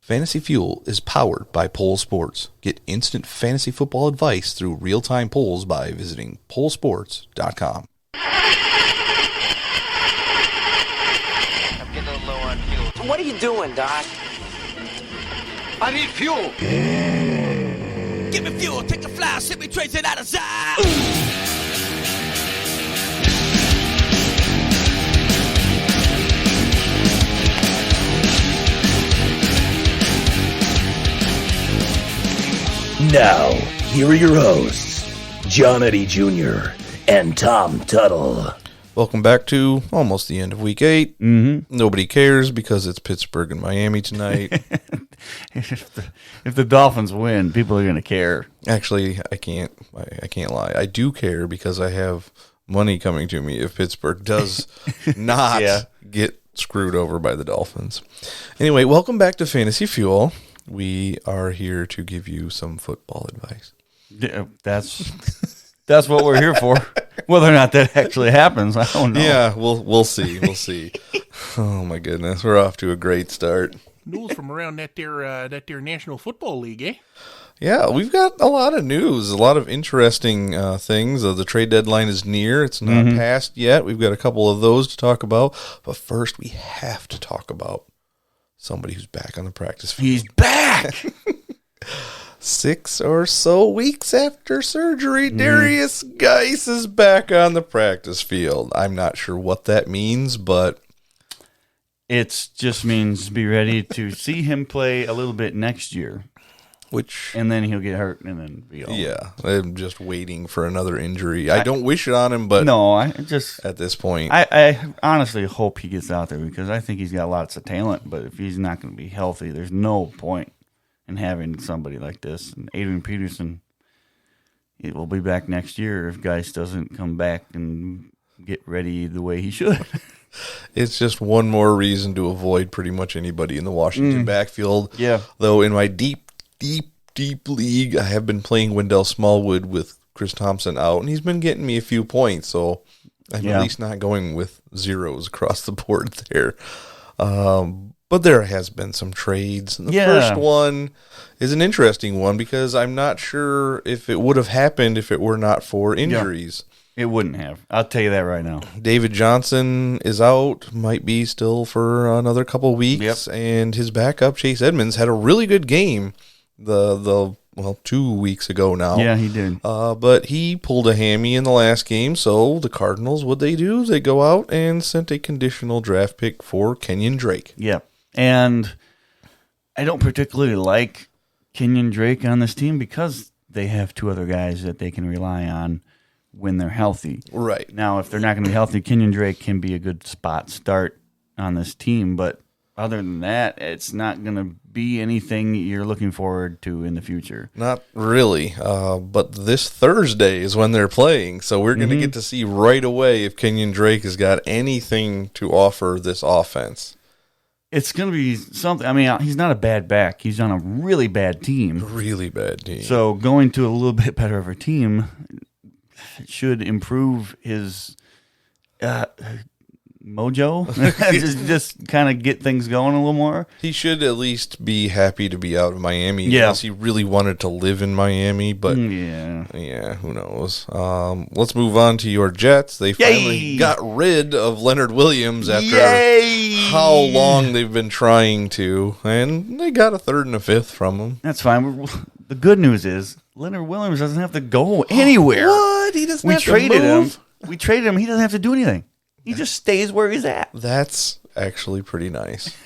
Fantasy Fuel is powered by Pole Sports. Get instant fantasy football advice through real-time polls by visiting polesports.com. I'm getting a little low on fuel. What are you doing, Doc? I need fuel. Give me fuel, take a fly, send me trace it out of sight. Now, here are your hosts, John Eddie Jr. and Tom Tuttle. Welcome back to almost the end of Week 8. Mm-hmm. Nobody cares because it's Pittsburgh and Miami tonight. If the Dolphins win, people are going to care. Actually, I can't lie. I do care because I have money coming to me if Pittsburgh does not get screwed over by the Dolphins. Anyway, welcome back to Fantasy Fuel. We are here to give you some football advice. Yeah, that's what we're here for. Whether or not that actually happens, I don't know. Yeah, we'll see. We'll see. Oh my goodness, we're off to a great start. News from around that there National Football League, eh? Yeah, we've got a lot of news, a lot of interesting things. The trade deadline is near. It's not passed yet. We've got a couple of those to talk about. But first, we have to talk about somebody who's back on the practice field. He's back! 6 or so weeks after surgery, Darius Geis is back on the practice field. I'm not sure what that means, but it just means be ready to see him play a little bit next year. And then he'll get hurt and then be all. Yeah, I'm just waiting for another injury. I don't wish it on him, but at this point. I honestly hope he gets out there because I think he's got lots of talent, but if he's not going to be healthy, there's no point in having somebody like this. And Adrian Peterson, it will be back next year if Geis doesn't come back and get ready the way he should. It's just one more reason to avoid pretty much anybody in the Washington backfield. Yeah. Though in my deep league, I have been playing Wendell Smallwood with Chris Thompson out, and he's been getting me a few points, so I'm at least not going with zeros across the board there. But there has been some trades. And the first one is an interesting one because I'm not sure if it would have happened if it were not for injuries. It wouldn't have. I'll tell you that right now. David Johnson is out, might be still for another couple weeks, and his backup, Chase Edmonds, had a really good game the 2 weeks ago now. Yeah, he did. But he pulled a hammy in the last game, so the Cardinals, what they do, they go out and sent a conditional draft pick for Kenyon Drake. Yeah, and I don't particularly like Kenyon Drake on this team because they have two other guys that they can rely on when they're healthy. Right. Now, if they're not going to be healthy, Kenyon Drake can be a good spot start on this team, but other than that, it's not going to be anything you're looking forward to in the future. Not really, but this Thursday is when they're playing, so we're going to get to see right away if Kenyon Drake has got anything to offer this offense. It's going to be something. I mean, he's not a bad back. He's on a really bad team. Really bad team. So going to a little bit better of a team should improve his mojo. just kind of get things going a little more. He should at least be happy to be out of Miami unless he really wanted to live in Miami, but yeah, who knows. Let's move on to your Jets. They finally got rid of Leonard Williams after how long they've been trying to, and they got a third and a fifth from him. That's fine. The good news is Leonard Williams doesn't have to go anywhere. What? He doesn't have to move? We traded him. He doesn't have to do anything. He just stays where he's at. That's actually pretty nice.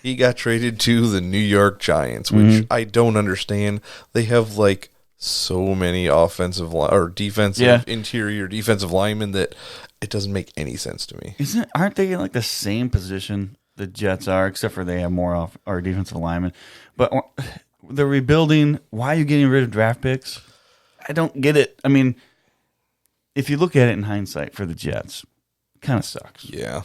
He got traded to the New York Giants, which I don't understand. They have like so many offensive interior defensive linemen that it doesn't make any sense to me. Aren't they in like the same position the Jets are, except for they have more defensive linemen? But they're rebuilding. Why are you getting rid of draft picks? I don't get it. I mean, if you look at it in hindsight for the Jets, kind of sucks. Yeah.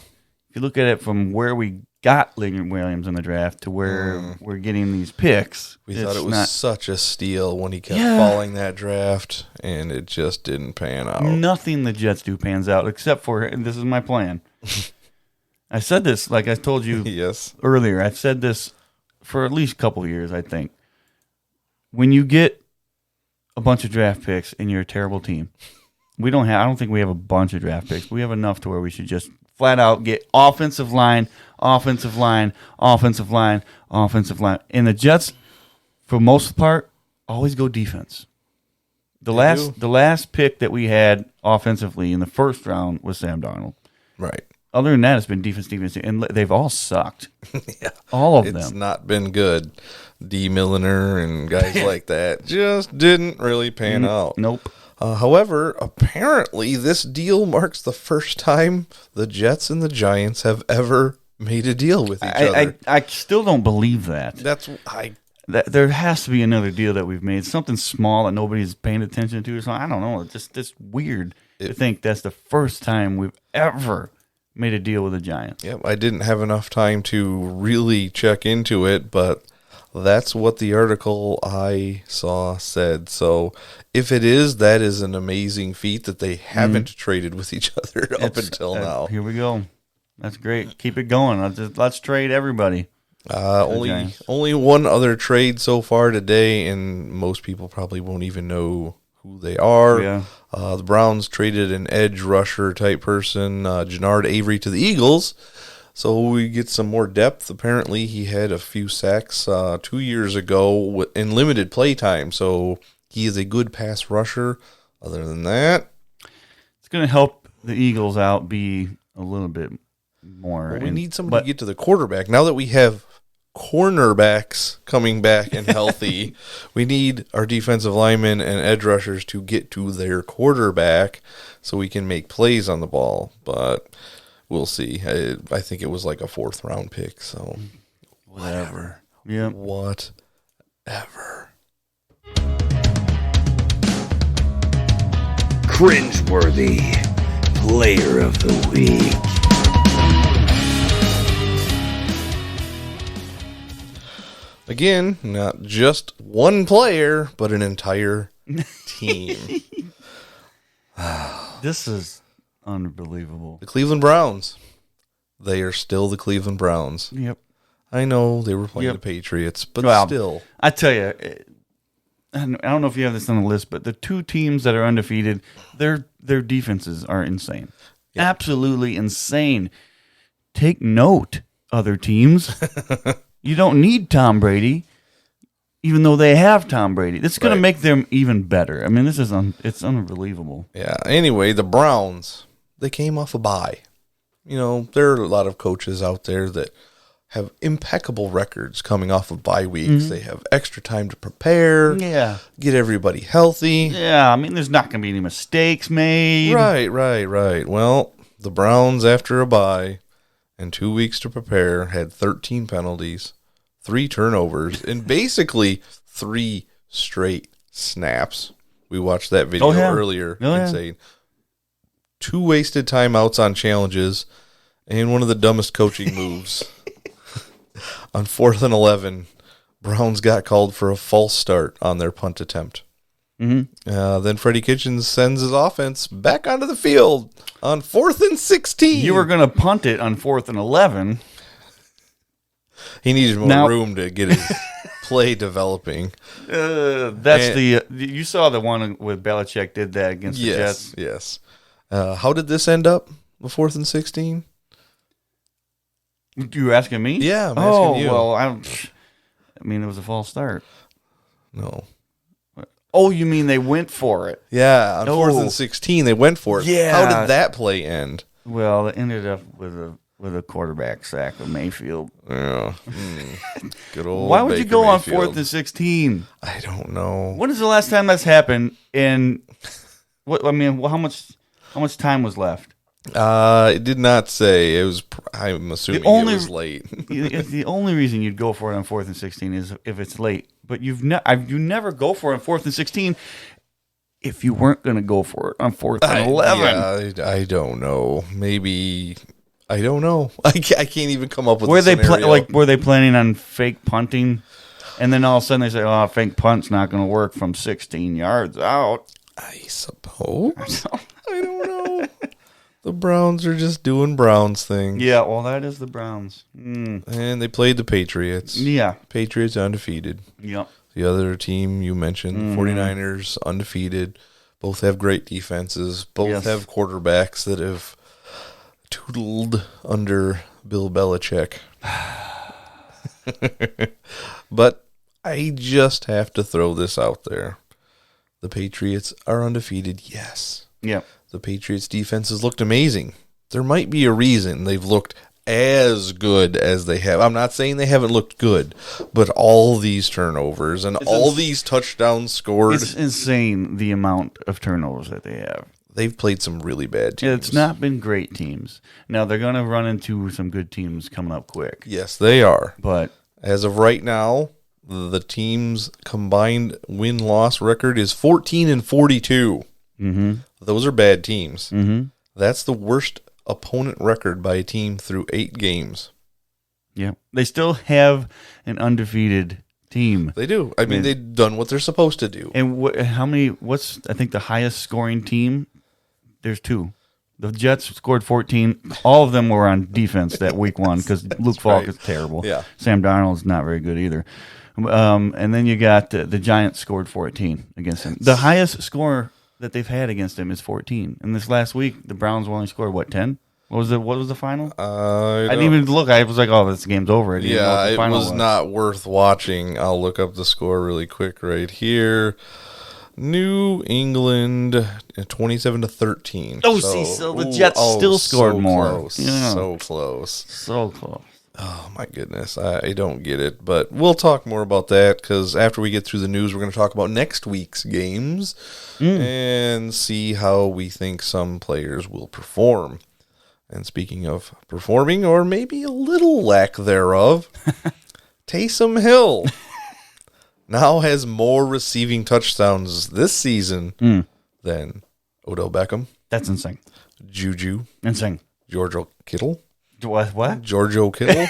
If you look at it from where we got Leonard Williams in the draft to where we're getting these picks, we thought it was such a steal when he kept falling that draft, and it just didn't pan out. Nothing the Jets do pans out, except for, and this is my plan. I said this, like I told you earlier, I've said this for at least a couple of years, I think. When you get a bunch of draft picks and you're a terrible team, I don't think we have a bunch of draft picks. We have enough to where we should just flat out get offensive line. And the Jets, for most part, always go defense. The last pick that we had offensively in the first round was Sam Darnold. Right. Other than that, it's been defense, and they've all sucked. Yeah. All of them. It's not been good. D. Milliner and guys like that just didn't really pan out. Nope. However, apparently this deal marks the first time the Jets and the Giants have ever made a deal with each other. I still don't believe that. There has to be another deal that we've made, something small that nobody's paying attention to or something. I don't know. It's just weird to think that's the first time we've ever made a deal with the Giants. Yep, I didn't have enough time to really check into it, but that's what the article I saw said. So if it is, that is an amazing feat that they haven't traded with each other up until now. Here we go. That's great. Keep it going. Let's trade everybody. Only one other trade so far today, and most people probably won't even know who they are. Yeah. The Browns traded an edge rusher type person, Jannard Avery, to the Eagles. So we get some more depth. Apparently, he had a few sacks 2 years ago in limited play time. So he is a good pass rusher. Other than that, it's going to help the Eagles out be a little bit more. We need somebody to get to the quarterback. Now that we have cornerbacks coming back and healthy, we need our defensive linemen and edge rushers to get to their quarterback so we can make plays on the ball. But we'll see. I think it was like a 4th round pick. So whatever. Yeah. Whatever. Cringeworthy Player of the Week. Again, not just one player, but an entire team. This is unbelievable. The Cleveland Browns. They are still the Cleveland Browns. Yep. I know they were playing the Patriots, but still. I tell you, I don't know if you have this on the list, but the two teams that are undefeated, their defenses are insane. Yep. Absolutely insane. Take note, other teams. You don't need Tom Brady, even though they have Tom Brady. This is going to make them even better. I mean, this is it's unbelievable. Yeah. Anyway, the Browns, they came off a bye. You know, there are a lot of coaches out there that have impeccable records coming off of bye weeks. Mm-hmm. They have extra time to prepare. Yeah. Get everybody healthy. Yeah. I mean, there's not going to be any mistakes made. Right. Well, the Browns, after a bye and 2 weeks to prepare, had 13 penalties, 3 turnovers, and basically 3 straight snaps. We watched that video earlier. Insane. 2 wasted timeouts on challenges, and one of the dumbest coaching moves. On 4th and 11, Browns got called for a false start on their punt attempt. Mm-hmm. Then Freddie Kitchens sends his offense back onto the field on 4th and 16. You were going to punt it on 4th and 11. He needed more room to get his play developing. You saw the one with Belichick did that against the Jets. Yes. How did this end up? The 4th and 16? You were asking me? Yeah, I'm asking you. Well, I mean, it was a false start. No. Oh, you mean they went for it? Yeah, on 4th and 16, they went for it. Yeah. How did that play end? Well, it ended up with a quarterback sack of Mayfield. Yeah. Good old Why would you go Mayfield. on 4th and 16? I don't know. When is the last time that's happened? And how much time was left? It did not say. It was. I'm assuming it was late. The only reason you'd go for it on 4th and 16 is if it's late. But you never go for it on 4th and 16 if you weren't going to go for it on 4th and 11. I don't know. Maybe. I don't know. I can't even come up with. Were they planning on fake punting, and then all of a sudden they say, "Oh, fake punt's not going to work from 16 yards out." I suppose. I don't know. The Browns are just doing Browns things. Yeah, well, that is the Browns. And they played the Patriots. Yeah. Patriots undefeated. Yep. The other team you mentioned, 49ers, undefeated. Both have great defenses. Both have quarterbacks that have toodled under Bill Belichick. But I just have to throw this out there. The Patriots are undefeated, yes. Yeah. The Patriots' defenses looked amazing. There might be a reason they've looked as good as they have. I'm not saying they haven't looked good, but all these turnovers and all these touchdowns scored. It's insane the amount of turnovers that they have. They've played some really bad teams. It's not been great teams. Now, they're going to run into some good teams coming up quick. Yes, they are. But as of right now, the team's combined win-loss record is 14-42. Mm-hmm. Those are bad teams. Mm-hmm. That's the worst opponent record by a team through 8 games. Yeah. They still have an undefeated team. They do. I mean, they've done what they're supposed to do. And what's, I think, the highest scoring team? There's 2. The Jets scored 14. All of them were on defense that week 1 because Luke Falk is terrible. Yeah. Sam Darnold's not very good either. And then you got the Giants scored 14 against him. The highest score that they've had against him is 14. And this last week, the Browns only scored, 10? What was the final? I didn't even look. I was like, oh, this game's over. I didn't know what the it final was not worth watching. I'll look up the score really quick right here. New England 27-13. Oh, so the Jets still scored more. Close. Yeah. So close. So close. Oh, my goodness. I don't get it. But we'll talk more about that because after we get through the news, we're going to talk about next week's games and see how we think some players will perform. And speaking of performing, or maybe a little lack thereof, Taysom Hill now has more receiving touchdowns this season than Odell Beckham. That's insane. Juju. Insane. Georgia Kittle. What? Giorgio Kittle.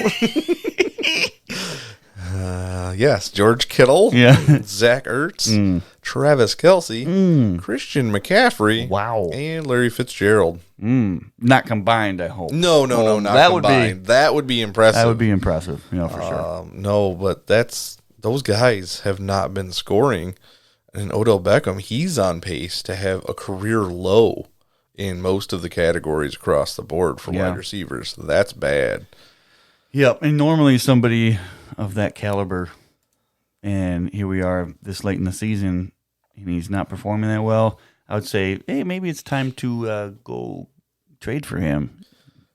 Yes, George Kittle. Yeah. Zach Ertz. Travis Kelce. Christian McCaffrey. Wow. And Larry Fitzgerald. Not combined, I hope. No, not that combined. That would be impressive. That would be impressive, for sure. No, but those guys have not been scoring. And Odell Beckham, he's on pace to have a career low in most of the categories across the board for wide receivers. That's bad. Yep, and normally somebody of that caliber, and here we are this late in the season, and he's not performing that well, I would say, hey, maybe it's time to go trade for him.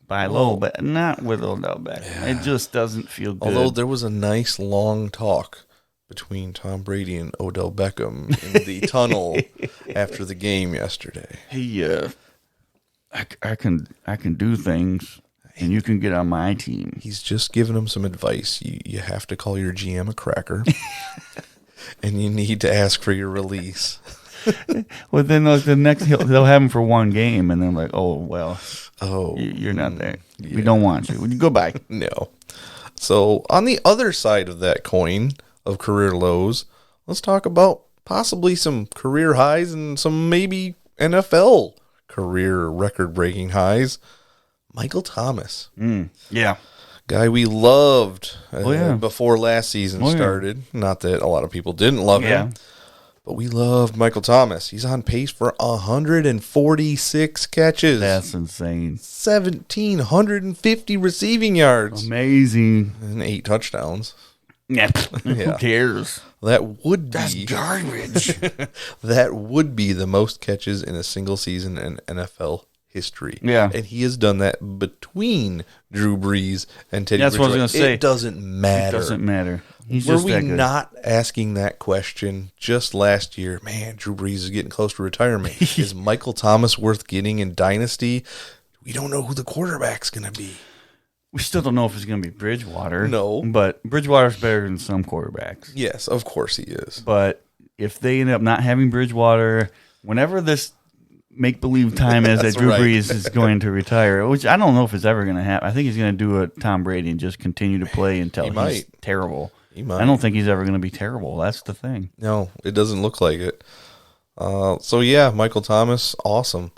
Buy low, but not with Odell Beckham. Yeah. It just doesn't feel good. Although there was a nice long talk between Tom Brady and Odell Beckham in the tunnel after the game yesterday. Hey, I can do things, and you can get on my team. He's just giving him some advice. You have to call your GM a cracker, and you need to ask for your release. Well, then the next they'll have him for one game, and then like, oh well, you're not there. Yeah. We don't want you. Goodbye. No. So on the other side of that coin of career lows, let's talk about possibly some career highs and some maybe NFL career record-breaking highs. Michael Thomas. Yeah. Guy we loved before last season started. Not that a lot of people didn't love him, but we loved Michael Thomas. He's on pace for 146 catches. That's insane. 1,750 receiving yards. Amazing. And 8 touchdowns. Yeah. Who cares? That's garbage. That would be the most catches in a single season in NFL history. Yeah. And he has done that between Drew Brees and Teddy Bridgewater. That's what I was going to say. It doesn't matter. It doesn't matter. He's Were just we that good. not asking that question just last year? Man, Drew Brees is getting close to retirement. Is Michael Thomas worth getting in Dynasty? We don't know who the quarterback's going to be. We still don't know if it's going to be Bridgewater. No. But Bridgewater's better than some quarterbacks. Yes, of course he is. But if they end up not having Bridgewater, whenever this make-believe time is that Drew Brees is going to retire, which I don't know if it's ever going to happen. I think he's going to do a Tom Brady and just continue to play until he's terrible. He might. I don't think he's ever going to be terrible. That's the thing. No, it doesn't look like it. So, Michael Thomas, awesome.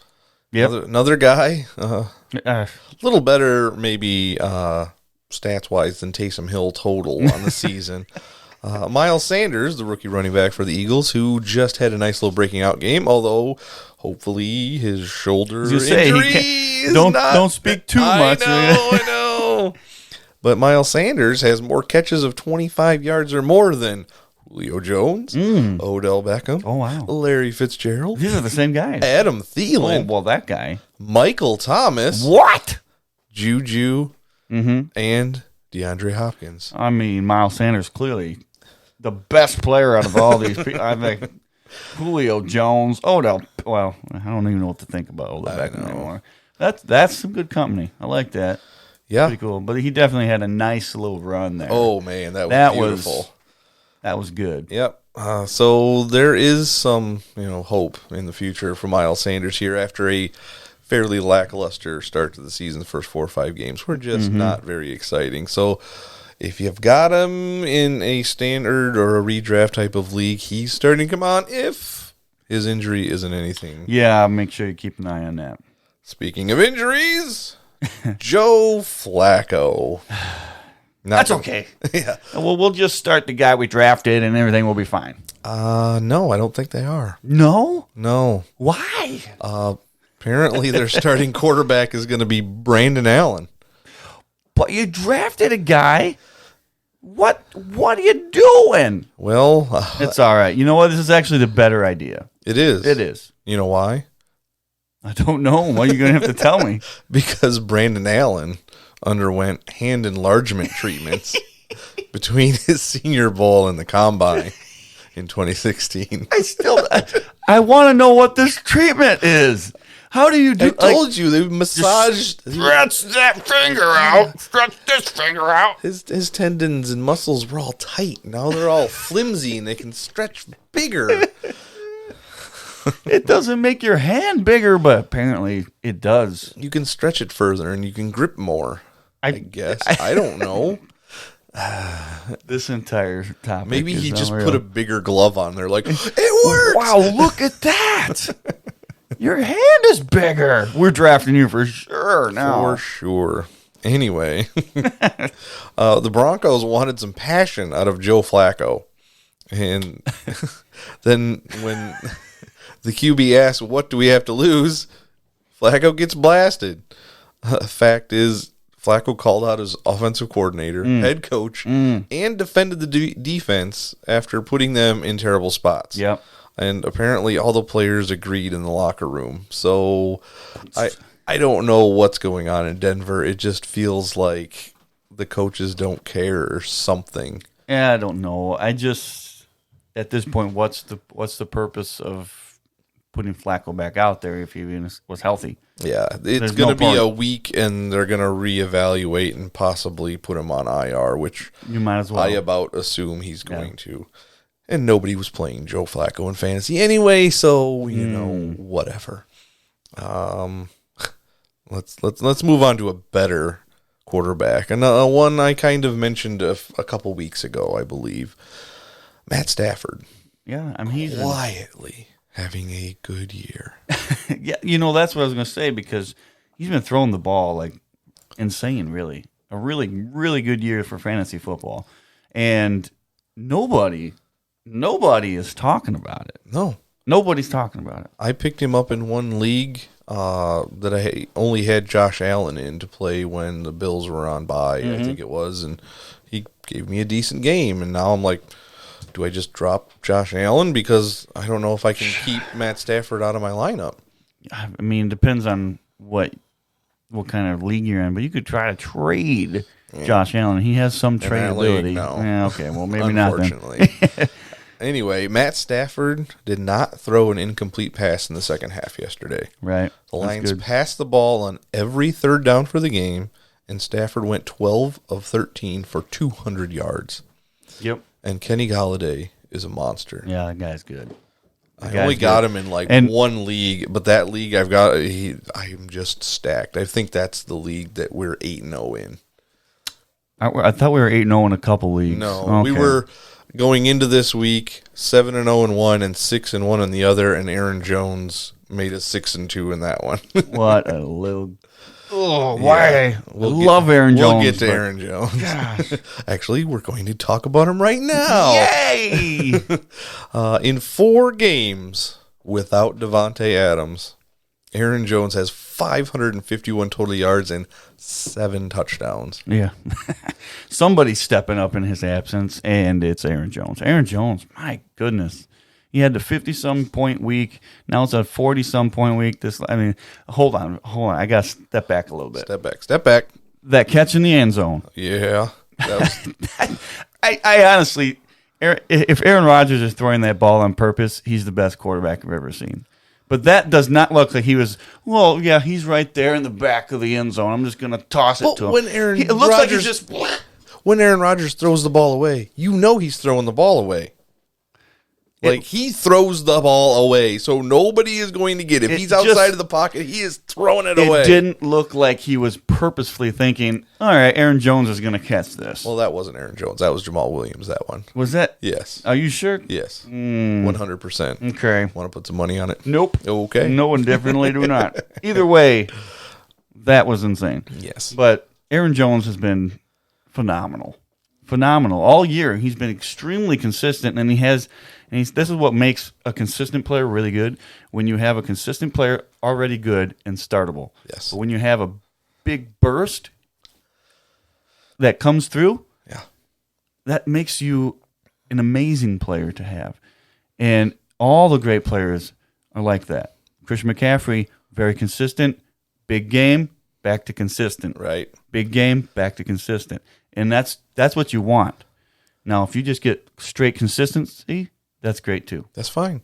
Yep. Another guy, Uh, a little better maybe stats-wise than Taysom Hill total on the season. Miles Sanders, the rookie running back for the Eagles, who just had a nice little breaking out game, although hopefully his shoulder injury is don't speak too much. I know. But Miles Sanders has more catches of 25 yards or more than Julio Jones, Odell Beckham, Oh, wow. Larry Fitzgerald, These are the same guys. Adam Oh, Thielen, well, that guy. Michael Thomas, What? Juju, and DeAndre Hopkins. I mean, Miles Sanders clearly the best player out of all these people. I think Julio Jones, Odell. Well, I don't even know what to think about Odell Beckham anymore. That's some good company. I like that. Yeah. Pretty cool. But he definitely had a nice little run there. Oh, man, that was beautiful. That was good. Yep. So there is some, hope in the future for Miles Sanders here after a fairly lackluster start to the season. The first 4 or 5 games were just not very exciting. So if you've got him in a standard or a redraft type of league, he's starting to come on if his injury isn't anything. Yeah, make sure you keep an eye on that. Speaking of injuries, Joe Flacco. That's okay. Yeah. Well, we'll just start the guy we drafted and everything will be fine. No, I don't think they are. No? No. Why? Apparently their starting quarterback is going to be Brandon Allen. But you drafted a guy. What are you doing? Well, It's all right. You know what? This is actually the better idea. it is. It is. You know why? I don't know. Why are you going to have to tell me? Because Brandon Allen underwent hand enlargement treatments between his Senior Bowl and the Combine in 2016. I want to know what this treatment is. How do you do? I told you they massaged Stretch that finger out. Stretch this finger out. his tendons and muscles were all tight. Now they're all flimsy and they can stretch bigger. It doesn't make your hand bigger, but apparently it does. You can stretch it further and you can grip more. I guess. I don't know. This entire topic. Maybe is he just unreal. put a bigger glove on there, like, it works! Wow, look at that. Your hand is bigger. We're drafting you for sure now. For sure. Anyway, the Broncos wanted some passion out of Joe Flacco. And then when the QB asked, what do we have to lose? Flacco gets blasted. Fact is, Flacco called out his offensive coordinator, head coach, and defended the defense after putting them in terrible spots. Yep. And apparently all the players agreed in the locker room. So I don't know what's going on in Denver. It just feels like the coaches don't care or something. Yeah, I don't know. At this point, what's the purpose of putting Flacco back out there if he was healthy? Yeah, it's going to be a week, and they're going to reevaluate and possibly put him on IR, which You might as well. I about assume he's going to. And nobody was playing Joe Flacco in fantasy anyway, so whatever. Let's move on to a better quarterback, and one I kind of mentioned a couple weeks ago, I believe. Matt Stafford. Yeah, I mean he's Quietly having a good year. yeah, that's what I was going to say because he's been throwing the ball like insane. Really, a really really good year for fantasy football, and nobody is talking about it. No. Nobody's talking about it. I picked him up in one league that I only had Josh Allen in to play when the Bills were on bye, I think it was, and he gave me a decent game, and now I'm like, do I just drop Josh Allen because I don't know if I can keep Matt Stafford out of my lineup? I mean, it depends on what kind of league you're in, but you could try to trade Josh Allen. He has some tradability. No. Yeah, okay, well, maybe not then. Unfortunately. Anyway, Matt Stafford did not throw an incomplete pass in the second half yesterday. Right. The Lions passed the ball on every third down for the game, and Stafford went 12 of 13 for 200 yards. Yep. And Kenny Golladay is a monster. Yeah, that guy's good. I only got him in one league, but that league I'm just stacked. I think that's the league that we're 8-0 in. I thought we were 8-0 in a couple leagues. No, okay. we were going into this week 7-0 in one and 6-1 in the other, and Aaron Jones made us 6-2 in that one. What a little. Oh, why? Love Aaron Jones. We'll get to Aaron Jones. Actually, we're going to talk about him right now. Yay! In 4 games without Devontae Adams, Aaron Jones has 551 total yards and 7 touchdowns. Yeah. Somebody's stepping up in his absence, and it's Aaron Jones. Aaron Jones, my goodness. He had the 50-some point week. Now it's a 40-some point week. Hold on. I got to step back a little bit. Step back. That catch in the end zone. Yeah. That was... I honestly, if Aaron Rodgers is throwing that ball on purpose, he's the best quarterback I've ever seen. But that does not look like he was, well, yeah, he's right there in the back of the end zone. I'm just going to toss it to him. It looks like he's just... When Aaron Rodgers throws the ball away, you know he's throwing the ball away. Like, he throws the ball away, so nobody is going to get it. If he's outside of the pocket, he is throwing it away. It didn't look like he was purposefully thinking, all right, Aaron Jones is going to catch this. Well, that wasn't Aaron Jones. That was Jamal Williams, that one. Was that? Yes. Are you sure? Yes. 100%. Okay. Want to put some money on it? Nope. Okay. No, and definitely do not. Either way, that was insane. Yes. But Aaron Jones has been phenomenal. Phenomenal. All year, he's been extremely consistent, and this is what makes a consistent player really good, when you have a consistent player already good and startable. Yes. But when you have a big burst that comes through, that makes you an amazing player to have. And all the great players are like that. Christian McCaffrey, very consistent. Big game, back to consistent. Right. Big game, back to consistent. And that's what you want. Now, if you just get straight consistency, that's great too. That's fine.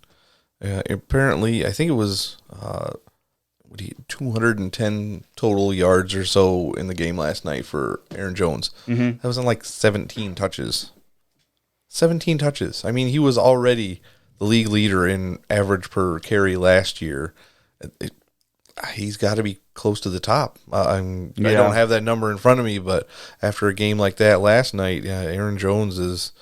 Apparently, I think it was 210 total yards or so in the game last night for Aaron Jones. Mm-hmm. That was on like 17 touches. 17 touches. I mean, he was already the league leader in average per carry last year. He's got to be close to the top. I don't have that number in front of me, but after a game like that last night, Aaron Jones it's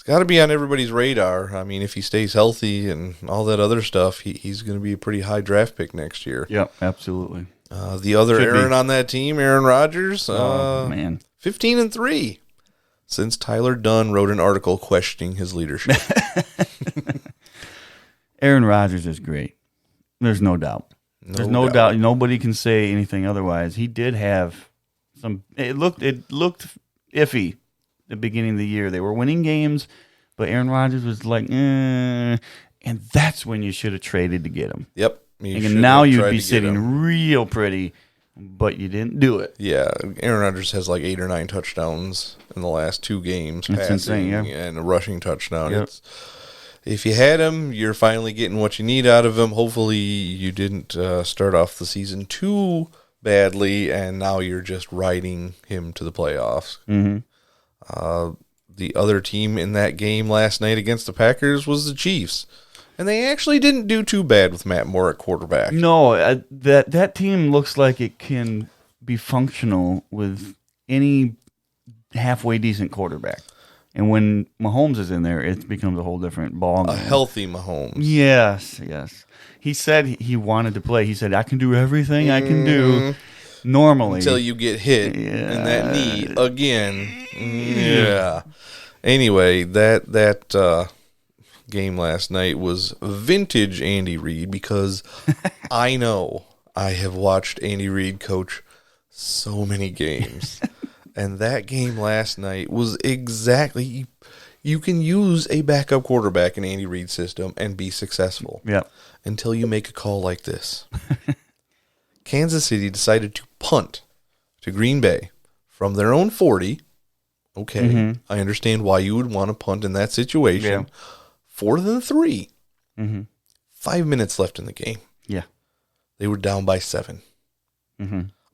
got to be on everybody's radar. I mean, if he stays healthy and all that other stuff, he's going to be a pretty high draft pick next year. Yep, absolutely. The other Aaron on that team, Aaron Rodgers, man, 15-3. Since Tyler Dunn wrote an article questioning his leadership. Aaron Rodgers is great. There's no doubt. There's no doubt. Nobody can say anything otherwise. He did have some. It looked iffy at the beginning of the year. They were winning games, but Aaron Rodgers was like, and that's when you should have traded to get him. Yep. And now you'd be sitting real pretty, but you didn't do it. Yeah, Aaron Rodgers has like 8 or 9 touchdowns in the last 2 games, that's passing insane, yeah. and a rushing touchdown. Yep. If you had him, you're finally getting what you need out of him. Hopefully you didn't start off the season too badly, and now you're just riding him to the playoffs. Mm-hmm. The other team in that game last night against the Packers was the Chiefs, and they actually didn't do too bad with Matt Moore at quarterback. No, that team looks like it can be functional with any halfway decent quarterback. And when Mahomes is in there, it becomes a whole different ball. A healthy Mahomes. Yes. He said he wanted to play. He said, I can do everything I can do normally. Until you get hit in that knee again. Yeah. Anyway, that game last night was vintage Andy Reid, because I know I have watched Andy Reid coach so many games. And that game last night was exactly, you can use a backup quarterback in Andy Reid's system and be successful. Yeah. Until you make a call like this. Kansas City decided to punt to Green Bay from their own 40. Okay, I understand why you would want to punt in that situation. Yeah. 4-3. 5 minutes left in the game. Yeah. They were down by 7.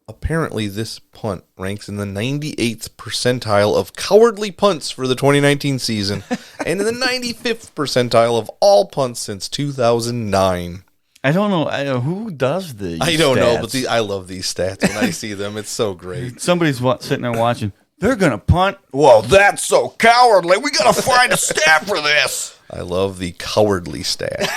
Apparently, this punt ranks in the 98th percentile of cowardly punts for the 2019 season and in the 95th percentile of all punts since 2009. I don't know who does these. I don't know, but I love these stats when I see them. It's so great. Somebody's sitting there watching. They're going to punt. Well, that's so cowardly. We got to find a stat for this. I love the cowardly stat.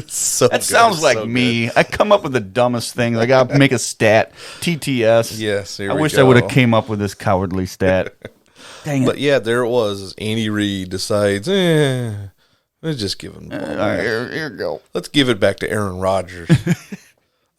So That sounds like me. I come up with the dumbest things. I got to make a stat. TTS. Yes, I wish I would have came up with this cowardly stat. Dang it. But yeah, there it was. Andy Reid decides, let's just give him the ball All right, back. here you go. Let's give it back to Aaron Rodgers.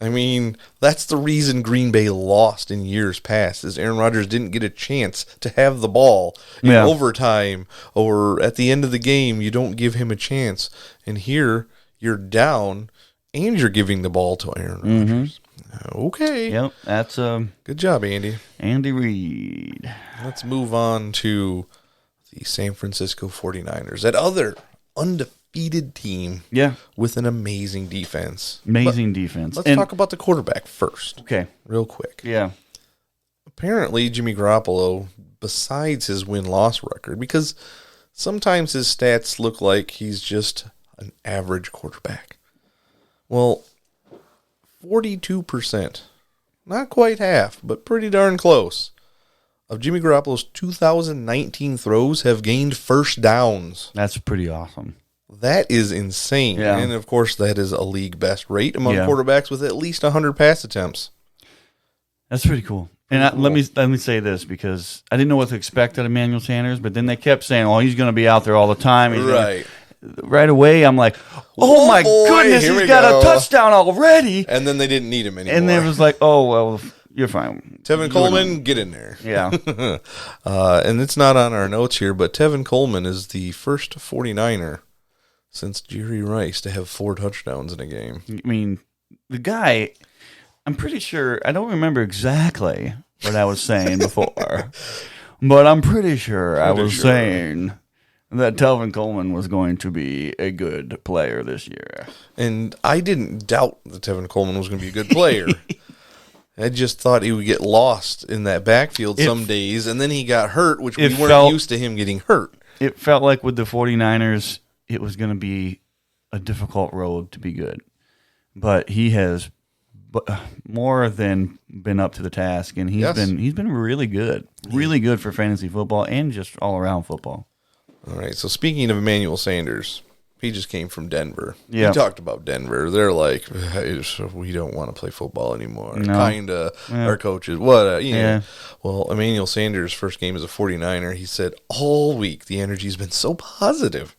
I mean, that's the reason Green Bay lost in years past, is Aaron Rodgers didn't get a chance to have the ball in overtime or at the end of the game. You don't give him a chance. And here, you're down, and you're giving the ball to Aaron Rodgers. Okay. Yep, that's Good job, Andy. Andy Reid. Let's move on to the San Francisco 49ers, that other undefeated team with an amazing defense. Defense. Let's talk about the quarterback first. Okay. Real quick. Yeah. Apparently, Jimmy Garoppolo, besides his win-loss record, because sometimes his stats look like he's just an average quarterback. Well, 42%, not quite half, but pretty darn close, of Jimmy Garoppolo's 2019 throws have gained first downs. That's pretty awesome. That is insane. Yeah. And, of course, that is a league best rate among quarterbacks with at least 100 pass attempts. That's pretty cool. And let me say this, because I didn't know what to expect out of Emmanuel Sanders, but then they kept saying, "Oh, he's going to be out there all the time." Right away, I'm like, "Oh my goodness, he's got a touchdown already!" And then they didn't need him anymore. And they was like, "Oh well, you're fine." Tevin Coleman, get in there. Yeah. And it's not on our notes here, but Tevin Coleman is the first 49er since Jerry Rice to have 4 touchdowns in a game. I mean, the guy, I'm pretty sure, I don't remember exactly what I was saying before, but I'm pretty sure I was saying that Tevin Coleman was going to be a good player this year. And I didn't doubt that Tevin Coleman was going to be a good player. I just thought he would get lost in that backfield some days, and then he got hurt, which we weren't used to him getting hurt. It felt like with the 49ers, it was going to be a difficult road to be good. But he has more than been up to the task, and he's been really good. Really good for fantasy football and just all-around football. All right, so speaking of Emmanuel Sanders, he just came from Denver. Yeah. We talked about Denver. They're like, hey, we don't want to play football anymore. No. Kind of. Yeah. Our coaches, what? Well, Emmanuel Sanders' first game as a 49er, he said, all week the energy's been so positive.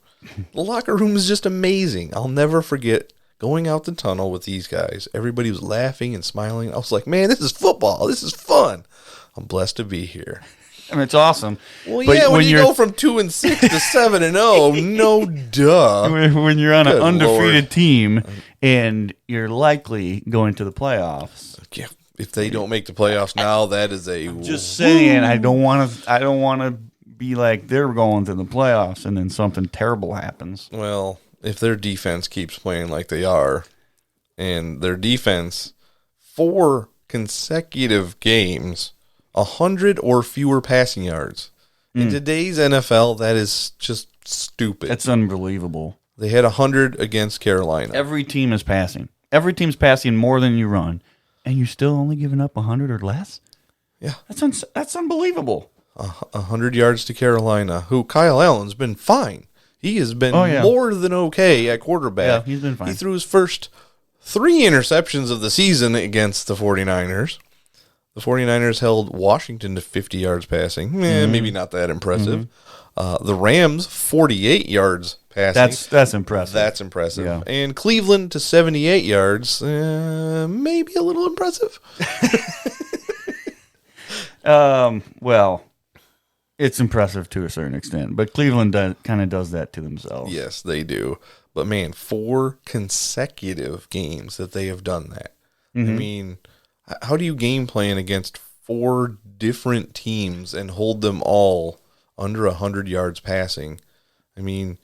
The locker room is just amazing. I'll never forget going out the tunnel with these guys. Everybody was laughing and smiling. I was like, man, this is football. This is fun. I'm blessed to be here. I mean, it's awesome. Well, but when you go from 2-6 to 7-0, no duh. When you're on an undefeated team and you're likely going to the playoffs. Yeah, if they don't make the playoffs now, that is just saying. I don't want to be like they're going to the playoffs and then something terrible happens. Well, if their defense keeps playing like they are, and their defense 4 consecutive games. 100 or fewer passing yards. In today's NFL, that is just stupid. That's unbelievable. They had 100 against Carolina. Every team is passing. Every team's passing more than you run, and you're still only giving up 100 or less? Yeah. That's unbelievable. 100 yards to Carolina, who Kyle Allen's been fine. He has been more than okay at quarterback. Yeah, he's been fine. He threw his first 3 interceptions of the season against the 49ers. The 49ers held Washington to 50 yards passing. Maybe not that impressive. The Rams, 48 yards passing. That's impressive. That's impressive. Yeah. And Cleveland to 78 yards. Maybe a little impressive. Well, it's impressive to a certain extent. But Cleveland kind of does that to themselves. Yes, they do. But, man, 4 consecutive games that they have done that. I mean, how do you game plan against 4 different teams and hold them all under 100 yards passing? I mean,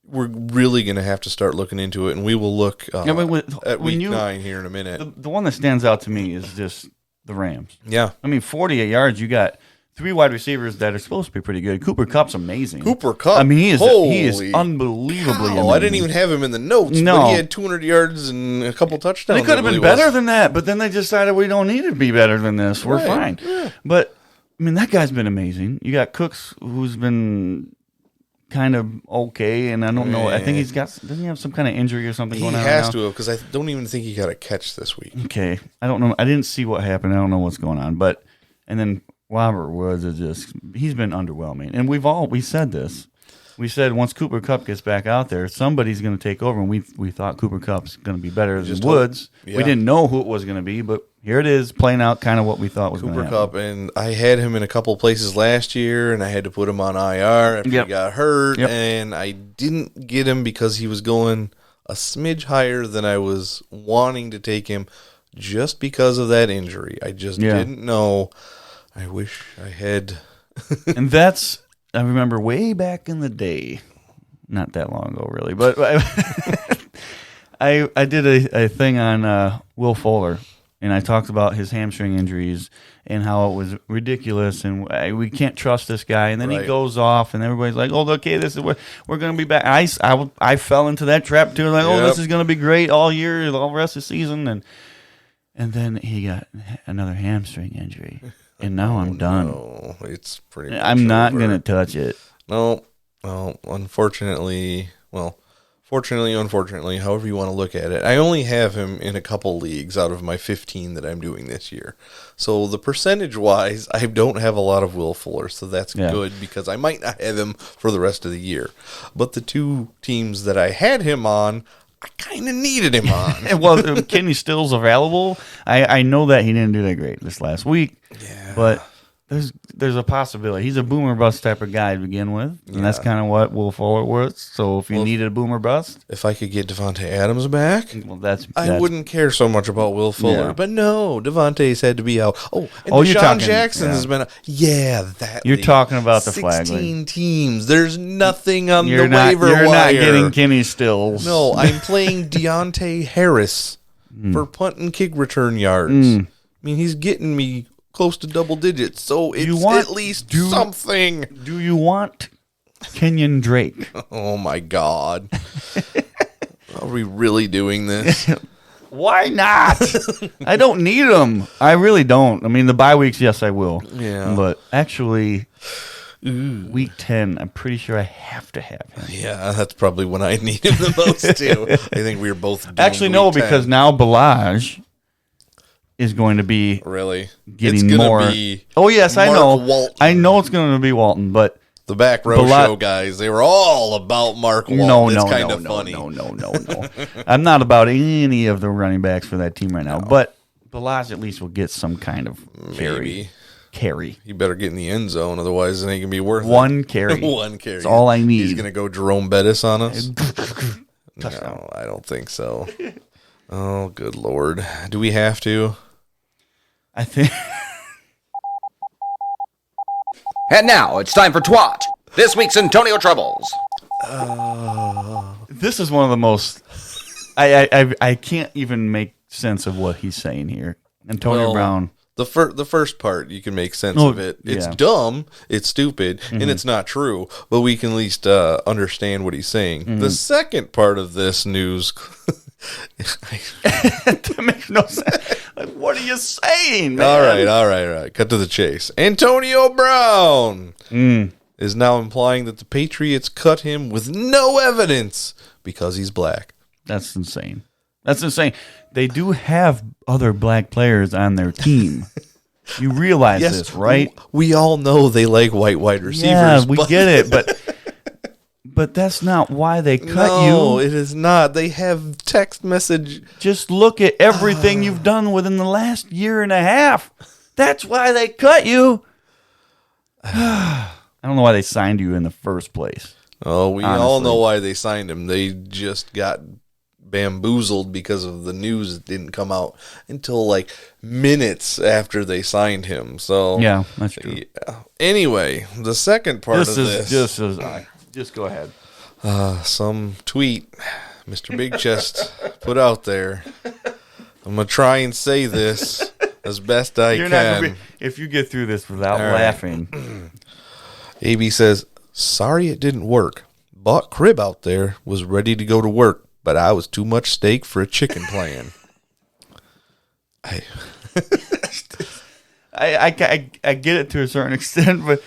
we're really going to have to start looking into it, and we will look at week 9 here in a minute. The one that stands out to me is just the Rams. Yeah. I mean, 48 yards, you got 3 wide receivers that are supposed to be pretty good. Cooper Kupp's amazing. Cooper Kupp. I mean, he is unbelievably amazing. I didn't even have him in the notes, but he had 200 yards and a couple touchdowns. They could have been better than that, but then they decided we don't need to be better than this. We're fine. Yeah. But, I mean, that guy's been amazing. You got Cooks, who's been kind of okay, and I don't know. I think doesn't he have some kind of injury or something going on? He has now? to have, because I don't even think he got a catch this week. Okay. I don't know. I didn't see what happened. I don't know what's going on. And then Robert Woods he's been underwhelming. And we said this. We said once Cooper Kupp gets back out there, somebody's going to take over, and we thought Cooper Kupp's going to be better than Woods. Yeah. We didn't know who it was going to be, but here it is, playing out kind of what we thought was going to happen. Cooper Kupp, and I had him in a couple places last year, and I had to put him on IR after he got hurt, and I didn't get him because he was going a smidge higher than I was wanting to take him just because of that injury. I just didn't know. I wish I had. And I remember way back in the day, not that long ago really, but I did a thing on Will Fuller, and I talked about his hamstring injuries and how it was ridiculous, and we can't trust this guy. And then he goes off, and everybody's like, "Oh, okay, this is we're going to be back." I fell into that trap too, like, "Oh, this is going to be great all year, all the rest of the season," and then he got another hamstring injury. And now I'm done. No, it's pretty much I'm not over. going to touch it. No, unfortunately, unfortunately, however you want to look at it, I only have him in a couple leagues out of my 15 that I'm doing this year. So the percentage-wise, I don't have a lot of Will Fuller, so that's good because I might not have him for the rest of the year. But the two teams that I had him on, I kind of needed him on. Well, Kenny Stills available. I know that he didn't do that great this last week, but there's a possibility. He's a boomer bust type of guy to begin with, and that's kind of what Will Fuller was. So if you needed a boomer bust, if I could get Devontae Adams back, I wouldn't care so much about Will Fuller. Yeah. But no, Devontae's had to be out. Oh, and Deshaun Jackson has been out. Yeah, that you're talking about the 16 teams. There's nothing on the waiver wire. You're not getting Kenny Stills. No, I'm playing Deontay Harris for punt and kick return yards. I mean, he's getting me close to double digits, so it's at least something. Do you want Kenyon Drake? Oh my God. Are we really doing this? Why not? I don't need him. I really don't. I mean, the bye weeks, yes, I will. Yeah. But actually, week 10, I'm pretty sure I have to have him. Yeah, that's probably when I need him the most, too. I think we were both actually, no, because now Balaj is going to be getting more. Oh, yes, I know. Walton. I know it's going to be Walton, but the back row show guys, they were all about Mark Walton. It's kind of funny. No. I'm not about any of the running backs for that team right now, but Balaj at least will get some kind of carry. He better get in the end zone, otherwise it ain't going to be worth One carry. One carry. That's all I need. He's going to go Jerome Bettis on us? Touchdown. No, I don't think so. Oh, good Lord. Do we have to? I think. And now it's time for Twat, this week's Antonio Troubles. This is one of the most. I can't even make sense of what he's saying here. Antonio Brown. The first part, you can make sense of it. It's dumb, it's stupid, and it's not true, but we can at least understand what he's saying. The second part of this news... That makes no sense. Like, what are you saying, man? All right. Cut to the chase. Antonio Brown is now implying that the Patriots cut him with no evidence because he's black. That's insane. They do have other black players on their team. You realize this, right? We all know they like white wide receivers. Yeah, we get it, but that's not why they cut you. No, it is not. They have text message. Just look at everything you've done within the last year and a half. That's why they cut you. I don't know why they signed you in the first place. Oh, we all know why they signed him. They just got bamboozled because of the news that didn't come out until like minutes after they signed him. So yeah, that's true. Yeah. Anyway, the second part of this. Just go ahead. Some tweet Mr. Big Chest put out there. I'm going to try and say this as best I can. If you get through this without laughing. AB says, sorry it didn't work. Bought crib out there, was ready to go to work, but I was too much steak for a chicken plan. I get it to a certain extent, but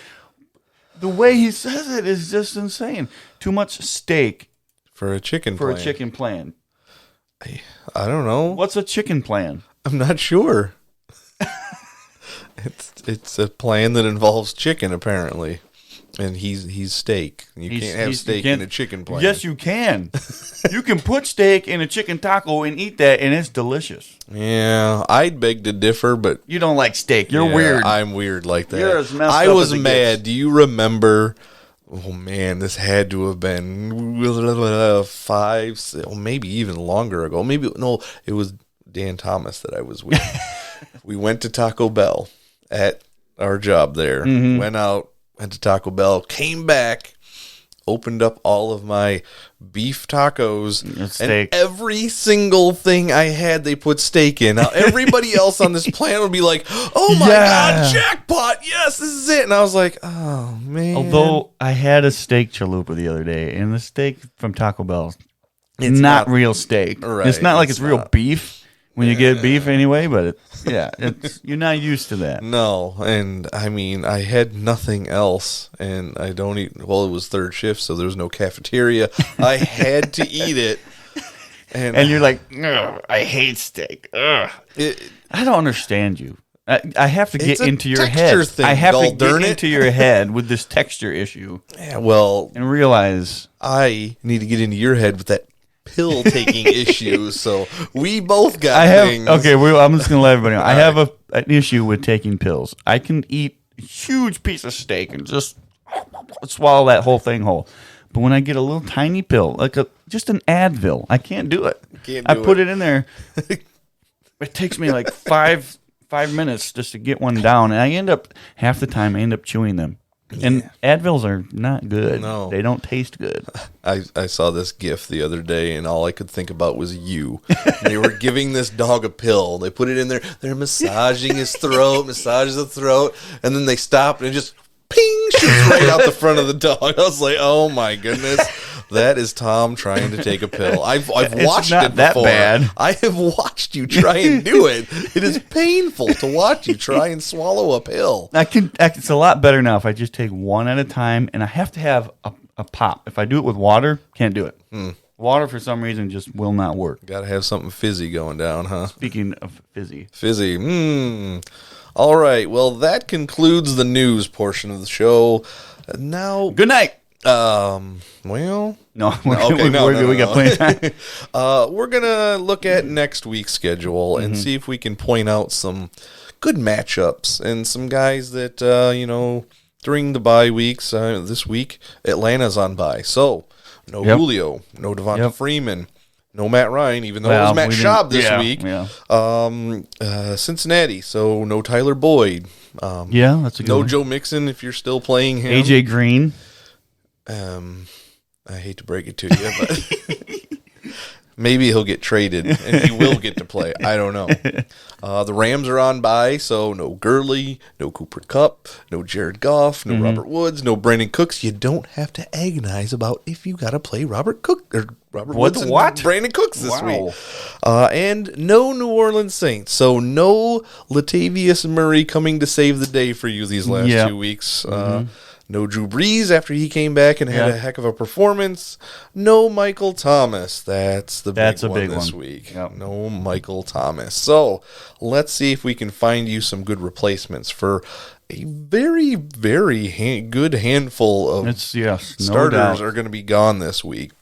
The way he says it is just insane. Too much steak For a chicken for plan. a chicken plan. I don't know. What's a chicken plan? I'm not sure. It's a plan that involves chicken, apparently. And he's steak. You can't have steak in a chicken plan. Yes, you can. You can put steak in a chicken taco and eat that, and it's delicious. Yeah, I'd beg to differ, but You don't like steak. You're yeah, weird. I'm weird like that. You're as messed I up was as it mad. gets. Do you remember? Oh man, this had to have been 5, maybe even longer ago. Maybe no, it was Dan Thomas that I was with. We went to Taco Bell at our job there. Mm-hmm. Went out, went to Taco Bell, came back, opened up all of my beef tacos, steak. and every single thing I had, they put steak in. Now, everybody else on this planet would be like, oh my God, jackpot. Yes, this is it. And I was like, oh, man. Although I had a steak chalupa the other day, and the steak from Taco Bell, It's not not- real steak. Right, It's not like it's it's real not. beef when you get beef anyway, but you're not used to that. No, and I mean, I had nothing else, and I don't eat. Well, it was third shift, so there was no cafeteria. I had to eat it, And you're like, "Ugh, I hate steak. Ugh." it, I don't understand you. I have to get It's a into your texture head. thing, I have to gol get darn it. into your head with this texture issue yeah, well, and realize I need to get into your head with that pill taking issue. So we both got I have. things. Okay, I'm just gonna let everybody know. I have an issue with taking pills. I can eat a huge piece of steak and just swallow that whole thing whole. But when I get a little tiny pill, like just an Advil, I can't do it. Can't I do put it. it in there. It takes me like five minutes just to get one down, and I end up half the time I end up chewing them. And Advils are not good. No. They don't taste good. I saw this GIF the other day, and all I could think about was you. They were giving this dog a pill. They put it in there. They're massaging his throat, massages the throat, and then they stop and it just ping shoots right out the front of the dog. I was like, oh my goodness, that is Tom trying to take a pill. I've watched not it that before. bad. I have watched you try and do it. It is painful to watch you try and swallow a pill. It's a lot better now if I just take one at a time, and I have to have a pop. If I do it with water, can't do it. Water, for some reason, just will not work. Got to have something fizzy going down, huh? Speaking of fizzy. Fizzy. All right. Well, that concludes the news portion of the show. Now, Good night. well, No, okay, we got plenty of time. we're gonna look at next week's schedule and see if we can point out some good matchups and some guys that during the bye weeks. This week, Atlanta's on bye, so no Julio, no Devonta Freeman. No Matt Ryan, even though it was Matt Schaub this week. Yeah. Cincinnati, so no Tyler Boyd. That's a good No one. Joe Mixon if you're still playing him. AJ Green. I hate to break it to you, but maybe he'll get traded and he will get to play. I don't know. The Rams are on bye, so no Gurley, no Cooper Kupp, no Jared Goff, no Robert Woods, no Brandon Cooks. You don't have to agonize about if you got to play Robert Woods and Brandon Cooks this week. And no New Orleans Saints, so no Latavius Murray coming to save the day for you these last 2 weeks. No Drew Brees after he came back and had a heck of a performance. No Michael Thomas. That's the big one this week. Yep. No Michael Thomas. So let's see if we can find you some good replacements for a very, very good handful of starters are going to be gone this week.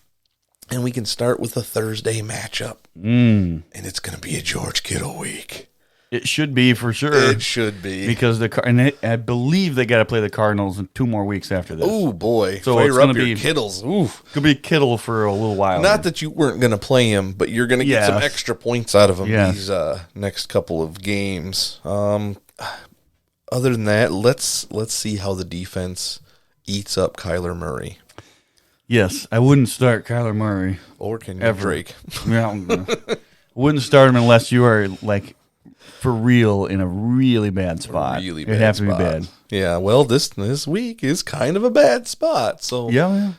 And we can start with a Thursday matchup. And it's going to be a George Kittle week. It should be for sure. It should be. Because I believe they got to play the Cardinals in 2 more weeks after this. Oh, boy. So fire it's up going to your be Kittles. Oof. Could be Kittle for a little while. Not that you weren't going to play him, but you're going to get some extra points out of him these next couple of games. Other than that, let's see how the defense eats up Kyler Murray. Yes, I wouldn't start Kyler Murray. Or can you ever. Drake? Wouldn't start him unless you are like for real in a really bad spot. Really It'd have to be bad. Yeah, well, this week is kind of a bad spot, so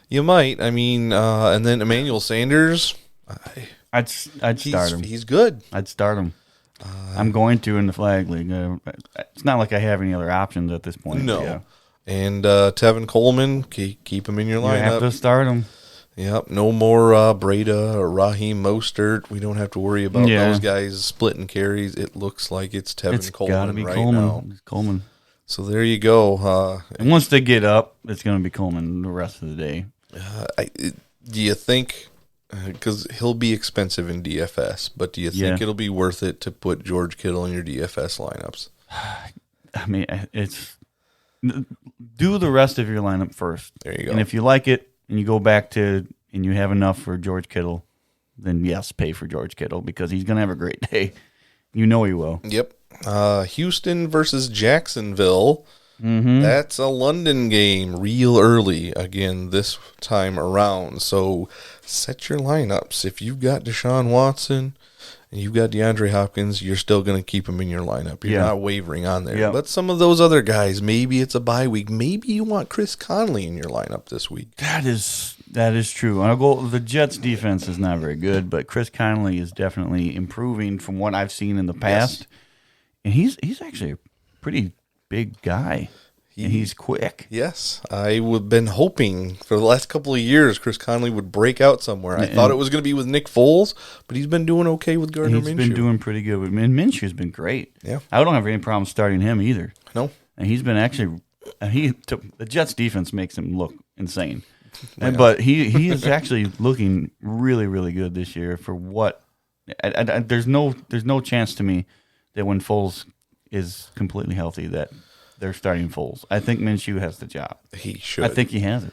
you might. I mean, and then Emmanuel Sanders, I'd start him. He's good. I'd start him. I'm going to in the flag league. It's not like I have any other options at this point. No. And Tevin Coleman, keep him in your lineup. You have to start him. Yep, no more Breda or Raheem Mostert. We don't have to worry about those guys splitting carries. It looks like it's Tevin Coleman right now. It's Coleman. So there you go. And once they get up, it's going to be Coleman the rest of the day. Do you think, because he'll be expensive in DFS, but do you think it'll be worth it to put George Kittle in your DFS lineups? I mean, do the rest of your lineup first. There you go. And if you like it and you go back to, and you have enough for George Kittle, then yes, pay for George Kittle because he's going to have a great day. You know he will. Yep. Houston versus Jacksonville. Mm-hmm. That's a London game real early again this time around. So set your lineups. If you've got Deshaun Watson and you've got DeAndre Hopkins, you're still going to keep them in your lineup. You're not wavering on there. But some of those other guys, maybe it's a bye week. Maybe you want Chris Conley in your lineup this week. That is true. I'll go. The Jets' defense is not very good, but Chris Conley is definitely improving from what I've seen in the past. Yes. And he's actually a pretty big guy. And he's quick. Yes. I've been hoping for the last couple of years Chris Conley would break out somewhere. I thought it was going to be with Nick Foles, but he's been doing okay with Gardner Minshew. He's been doing pretty good. And Minshew's been great. Yeah. I don't have any problem starting him either. No. And he's been actually the Jets defense makes him look insane. But he is actually looking really, really good this year for what there's no chance to me that when Foles is completely healthy that they're starting Foles. I think Minshew has the job. He should. I think he has it.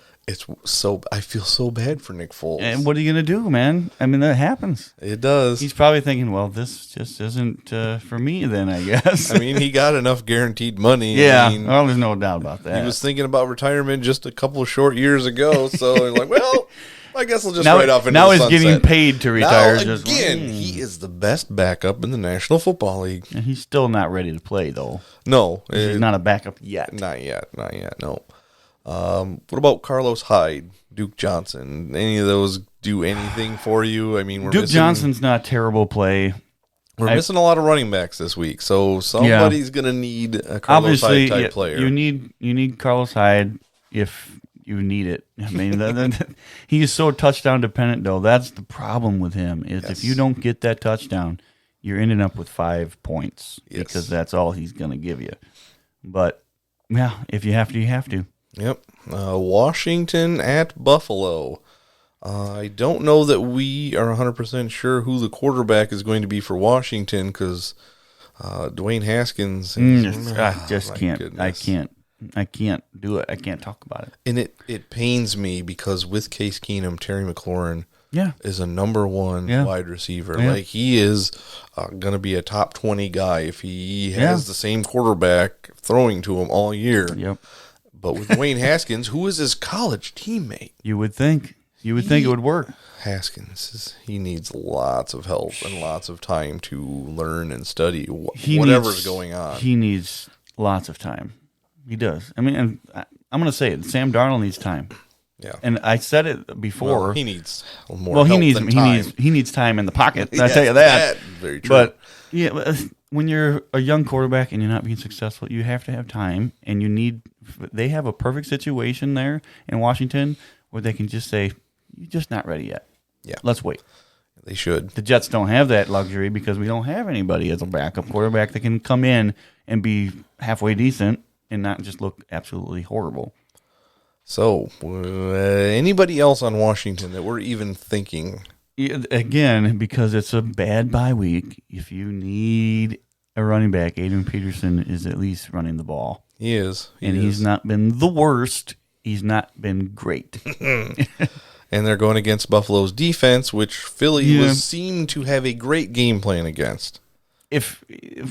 I feel so bad for Nick Foles. And what are you going to do, man? I mean, that happens. It does. He's probably thinking, well, this just isn't for me then, I guess. I mean, he got enough guaranteed money. Yeah, I mean, well, there's no doubt about that. He was thinking about retirement just a couple of short years ago, so he's like, well, I guess I'll just write off into the sunset. Now he's getting paid to retire. He is the best backup in the National Football League. And he's still not ready to play, though. No. He's not a backup yet. Not yet, no. What about Carlos Hyde, Duke Johnson? Any of those do anything for you? I mean, Duke Johnson's not a terrible play. We're missing a lot of running backs this week, so somebody's going to need a Carlos Hyde type player. You need Carlos Hyde if you need it. I mean, he is so touchdown dependent, though. That's the problem with him is if you don't get that touchdown, you're ending up with 5 points because that's all he's going to give you. But, yeah, if you have to, you have to. Yep. Washington at Buffalo. I don't know that we are 100% sure who the quarterback is going to be for Washington because Dwayne Haskins. I just can't. Goodness. I can't do it. I can't talk about it. And it pains me because with Case Keenum, Terry McLaurin is a number one wide receiver. Yeah. Like he is going to be a top 20 guy if he has the same quarterback throwing to him all year. Yep. But with Dwayne Haskins, who is his college teammate, you would think it would work. Haskins, he needs lots of help and lots of time to learn and study whatever's going on. He needs lots of time. He does. I mean, and I'm going to say it. Sam Darnold needs time. Yeah. And I said it before. Well, he needs more help than time. He needs time in the pocket. I'll tell you that. Very true. But when you're a young quarterback and you're not being successful, you have to have time, and they have a perfect situation there in Washington where they can just say, you're just not ready yet. Yeah. Let's wait. They should. The Jets don't have that luxury because we don't have anybody as a backup quarterback that can come in and be halfway decent and not just look absolutely horrible. So, anybody else on Washington that we're even thinking? Again, because it's a bad bye week, if you need a running back, Adrian Peterson is at least running the ball. He is. He's not been the worst. He's not been great. And they're going against Buffalo's defense, which Philly seemed to have a great game plan against. If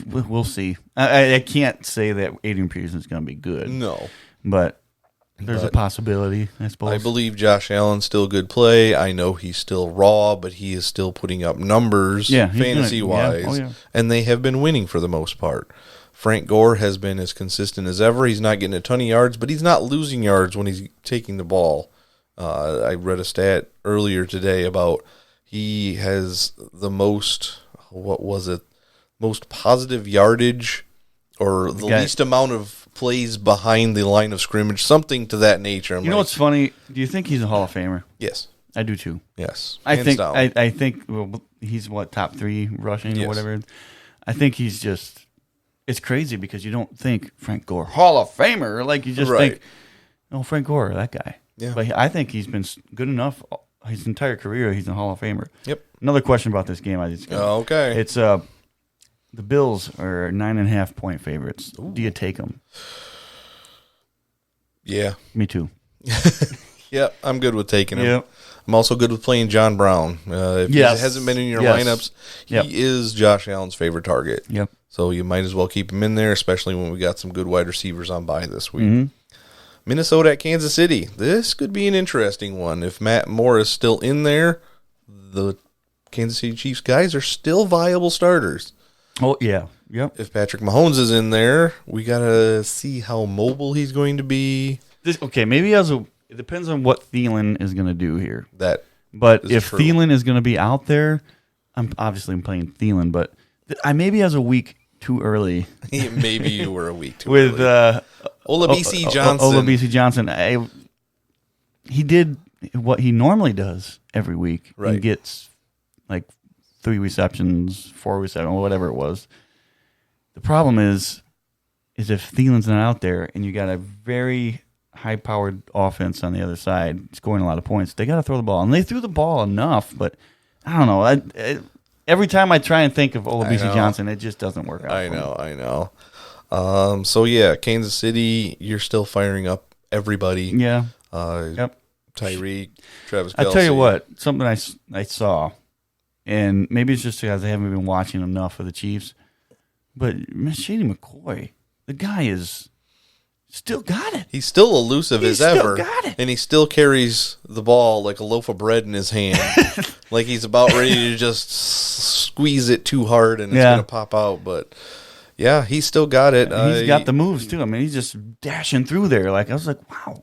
we'll see. I can't say that Adrian Peterson's going to be good. No. But there's a possibility, I suppose. I believe Josh Allen's still good play. I know he's still raw, but he is still putting up numbers fantasy-wise. And they have been winning for the most part. Frank Gore has been as consistent as ever. He's not getting a ton of yards, but he's not losing yards when he's taking the ball. I read a stat earlier today about he has the most positive yardage or the least amount of plays behind the line of scrimmage, something to that nature. You know what's funny? Do you think he's a Hall of Famer? Yes. I do too. Yes. I Hands think down. I think well, he's top 3 rushing Yes. or whatever. I think he's just. It's crazy because you don't think Frank Gore Hall of Famer, like you just Right. think, oh, Frank Gore, that guy. Yeah. But I think he's been good enough his entire career. He's a Hall of Famer. Yep. Another question about this game. I just got. Okay. It's the Bills are 9.5 point favorites. Ooh. Do you take them? Yeah. Me too. Yeah, I'm good with taking him. Yep. I'm also good with playing John Brown. If Yes. he hasn't been in your Yes. lineups, he Yep. is Josh Allen's favorite target. Yep. So you might as well keep him in there, especially when we got some good wide receivers on bye this week. Mm-hmm. Minnesota at Kansas City. This could be an interesting one. If Matt Moore is still in there, the Kansas City Chiefs guys are still viable starters. Oh yeah. Yep. If Patrick Mahomes is in there, we got to see how mobile he's going to be. Maybe it depends on what Thielen is going to do here. That But is if true. Thielen is going to be out there, I'm playing Thielen, but I maybe as a week too early Maybe you were a week too with early. Olabisi Johnson. Olabisi Johnson. He did what he normally does every week. Right. He gets like 3 receptions, 4 receptions, whatever it was. The problem is if Thielen's not out there and you got a very high-powered offense on the other side scoring a lot of points, they got to throw the ball. And they threw the ball enough, but I don't know. Every time I try and think of Olabisi Johnson, it just doesn't work out. I know. So, yeah, Kansas City, you're still firing up everybody. Yeah. Yep. Tyreek, Travis Kelce. I'll tell you what, something I saw, and maybe it's just because I haven't been watching enough of the Chiefs, but Shady McCoy, the guy is still got it. He's still elusive as ever. Got it. And he still carries the ball like a loaf of bread in his hand. Like he's about ready to just squeeze it too hard and it's going to pop out. But, yeah, he's still got it. He's got the moves, too. I mean, he's just dashing through there. Like I was like, wow.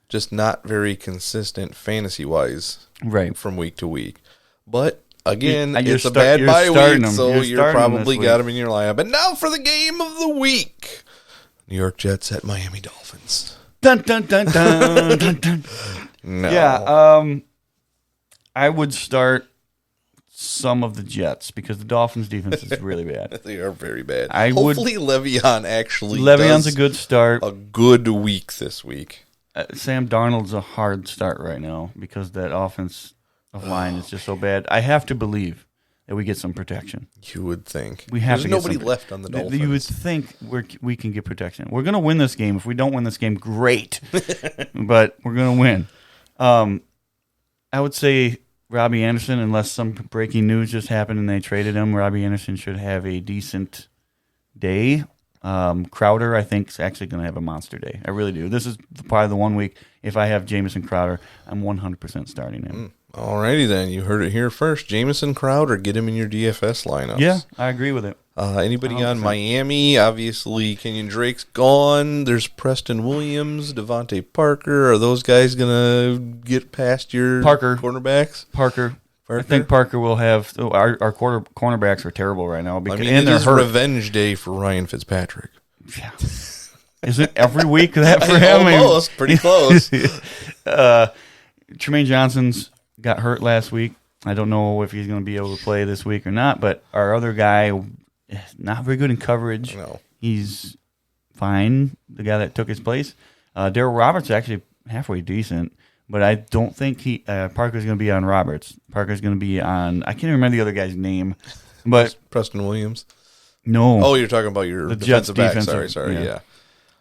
Just not very consistent fantasy-wise from week to week. But, again, it's a bad bye week, so you're probably got him in your lineup. And now for the game of the week. New York Jets at Miami Dolphins. Dun, dun, dun, dun, dun, dun. No. Yeah, I would start some of the Jets because the Dolphins' defense is really bad. They are very bad. Hopefully Le'Veon actually Le'Veon's does a good start. A good week this week. Sam Darnold's a hard start right now because that offensive line is just so bad. I have to believe that we get some protection. You would think. We have There's to nobody left on the Dolphins. You would think we can get protection. We're going to win this game. If we don't win this game, great. But we're going to win. I would say Robbie Anderson, unless some breaking news just happened and they traded him, Robbie Anderson should have a decent day. Crowder, I think, is actually going to have a monster day. I really do. This is probably the 1 week. If I have Jamison Crowder, I'm 100% starting him. Alrighty then. You heard it here first. Jamison Crowder, get him in your DFS lineups. Yeah, I agree with it. Anybody on Miami? Obviously, Kenyon Drake's gone. There's Preston Williams, Devontae Parker. Are those guys going to get past your cornerbacks? Parker. I think Parker will have our cornerbacks are terrible right now because it is revenge day for Ryan Fitzpatrick. Yeah. Is it every week that for him? Almost, pretty close. Tremaine Johnson's got hurt last week. I don't know if he's going to be able to play this week or not, but our other guy, not very good in coverage. No. He's fine, the guy that took his place. Darryl Roberts actually halfway decent. But I don't think Parker's going to be on Roberts. Parker's going to be on, I can't remember the other guy's name. But Preston Williams? No. Oh, you're talking about your defensive back. Sorry, yeah.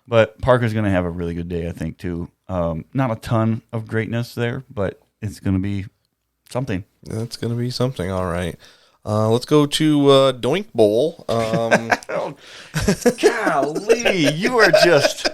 But Parker's going to have a really good day, I think, too. Not a ton of greatness there, but it's going to be something. That's going to be something, all right. Let's go to Doink Bowl. Golly, you are just...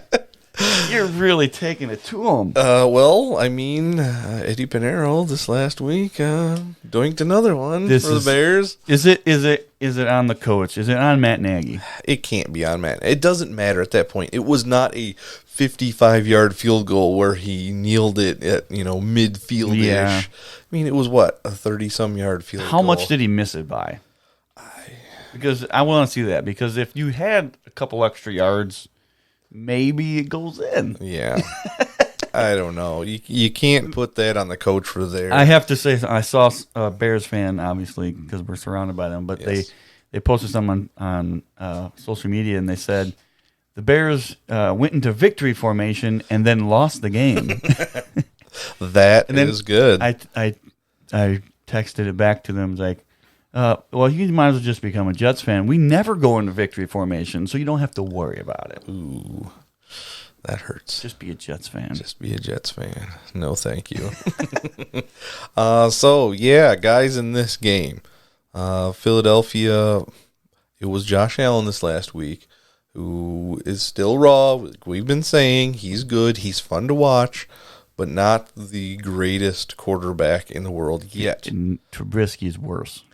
You're really taking it to him. Well, I mean, Eddie Pinheiro this last week doinked another one for the Bears. Is it on the coach? Is it on Matt Nagy? It can't be on Matt. It doesn't matter at that point. It was not a 55-yard field goal where he kneeled it at midfield-ish. Yeah. I mean, it was what, a 30-some-yard field goal. How much did he miss it by? Because I want to see that. Because if you had a couple extra yards, maybe it goes in. Yeah. I don't know. You can't put that on the coach for there. I have to say, I saw a Bears fan, obviously, because we're surrounded by them, but Yes. they posted something on social media, and they said the Bears went into victory formation and then lost the game. That And then is good. I texted it back to them, I was like, well, you might as well just become a Jets fan. We never go into victory formation, so you don't have to worry about it. Ooh, that hurts. Just be a Jets fan. Just be a Jets fan. No, thank you. So, yeah, guys, in this game, Philadelphia, it was Josh Allen this last week, who is still raw. Like we've been saying, he's good. He's fun to watch, but not the greatest quarterback in the world yet. And Trubisky's worse.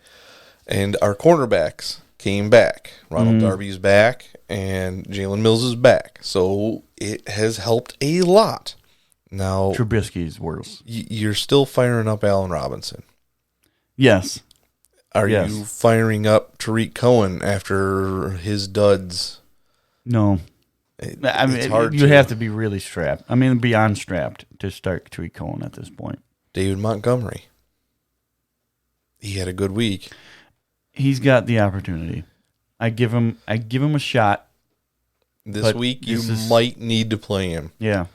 And our cornerbacks came back. Ronald Darby's back, and Jalen Mills is back. So it has helped a lot. Now, Trubisky's worse. you're still firing up Allen Robinson. Yes. Are Yes. you firing up Tariq Cohen after his duds? No. I mean, it's hard you have to be really strapped. I mean, beyond strapped to start Tariq Cohen at this point. David Montgomery. He had a good week. He's got the opportunity. I give him a shot. This But week, you this is- might need to play him. Yeah.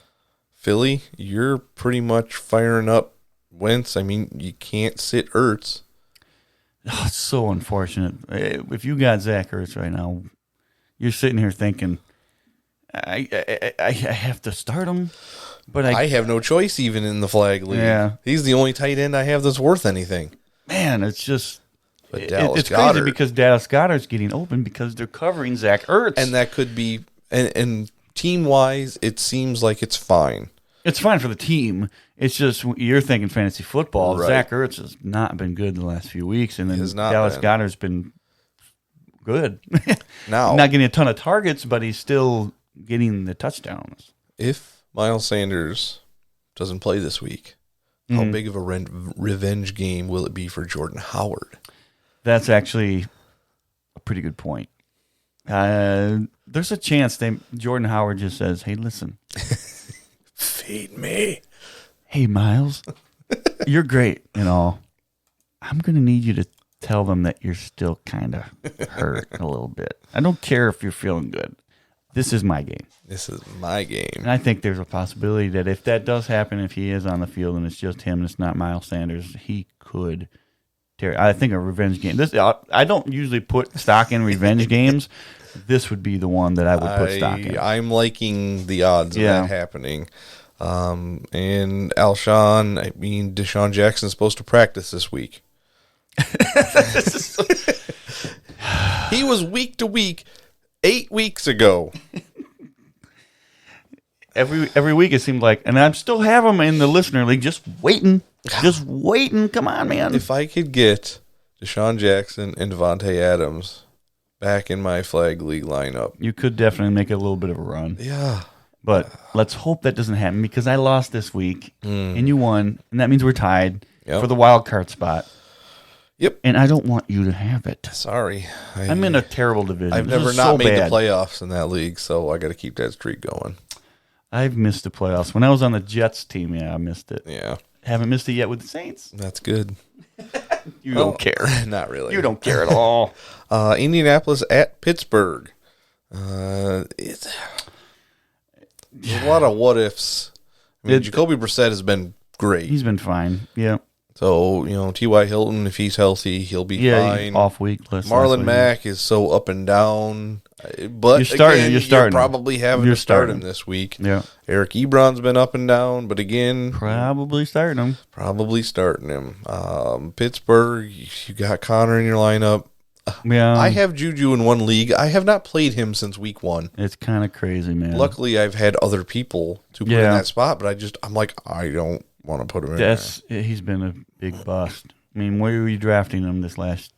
Philly, you're pretty much firing up Wentz. I mean, you can't sit Ertz. Oh, it's so unfortunate. If you got Zach Ertz right now, you're sitting here thinking, I have to start him, but I have no choice even in the flag league. Yeah. He's the only tight end I have that's worth anything. man, it's just But Dallas it's Goddard. crazy because Dallas Goddard's getting open because they're covering Zach Ertz, And that could be, and team-wise, it seems like it's fine. it's fine for the team. It's just you're thinking fantasy football. Right. Zach Ertz has not been good the last few weeks, and then has not Dallas been. Goddard's been good. Now, Not getting a ton of targets, but he's still getting the touchdowns. if Miles Sanders doesn't play this week, how big of a revenge game will it be for Jordan Howard? That's actually a pretty good point. There's a chance Jordan Howard just says, "Hey, listen, Feed me. hey Miles, you're great and all. I'm gonna need you to tell them that you're still kind of hurt a little bit. I don't care if you're feeling good. This is my game." This is my game. And I think there's a possibility that if that does happen, if he is on the field and it's just him and it's not Miles Sanders, he could tear. I think a revenge game. I don't usually put stock in revenge games. This would be the one that I would put stock in. I'm liking the odds of Yeah. that happening. And Alshon, I mean, Deshaun Jackson's supposed to practice this week. He was week to week 8 weeks ago. Every week it seemed like, and I still have him in the listener league, just waiting. Come on, man. If I could get Deshaun Jackson and Devontae Adams back in my flag league lineup. You could definitely make a little bit of a run. Yeah. But let's hope that doesn't happen because I lost this week and you won, and that means we're tied Yep. for the wild card spot. Yep. And I don't want you to have it. Sorry. I'm in a terrible division. I've This never is not so made bad. the playoffs in that league, so I got to keep that streak going. I've missed the playoffs. When I was on the Jets team, I missed it. Yeah. Haven't missed it yet with the Saints. That's good. You don't care. Not really. You don't care at all. Indianapolis at Pittsburgh. There's a lot of what ifs. I mean, Jacoby Brissett has been great. He's been fine. Yeah. So, T.Y. Hilton, if he's healthy, he'll be Yeah. fine. Off week. Marlon Mack is so up and down. But You're starting- again, you're starting him. probably having You're to start starting him this week. Yeah. Eric Ebron's been up and down, but again, Probably starting him. probably starting him. Pittsburgh, you got Connor in your lineup. Yeah. I have Juju in one league. I have not played him since week 1. It's kind of crazy, man. Luckily, I've had other people to put in Yeah. that spot, but I'm like, I don't want to put him in there. He's been a big bust. I mean, where were you drafting him this last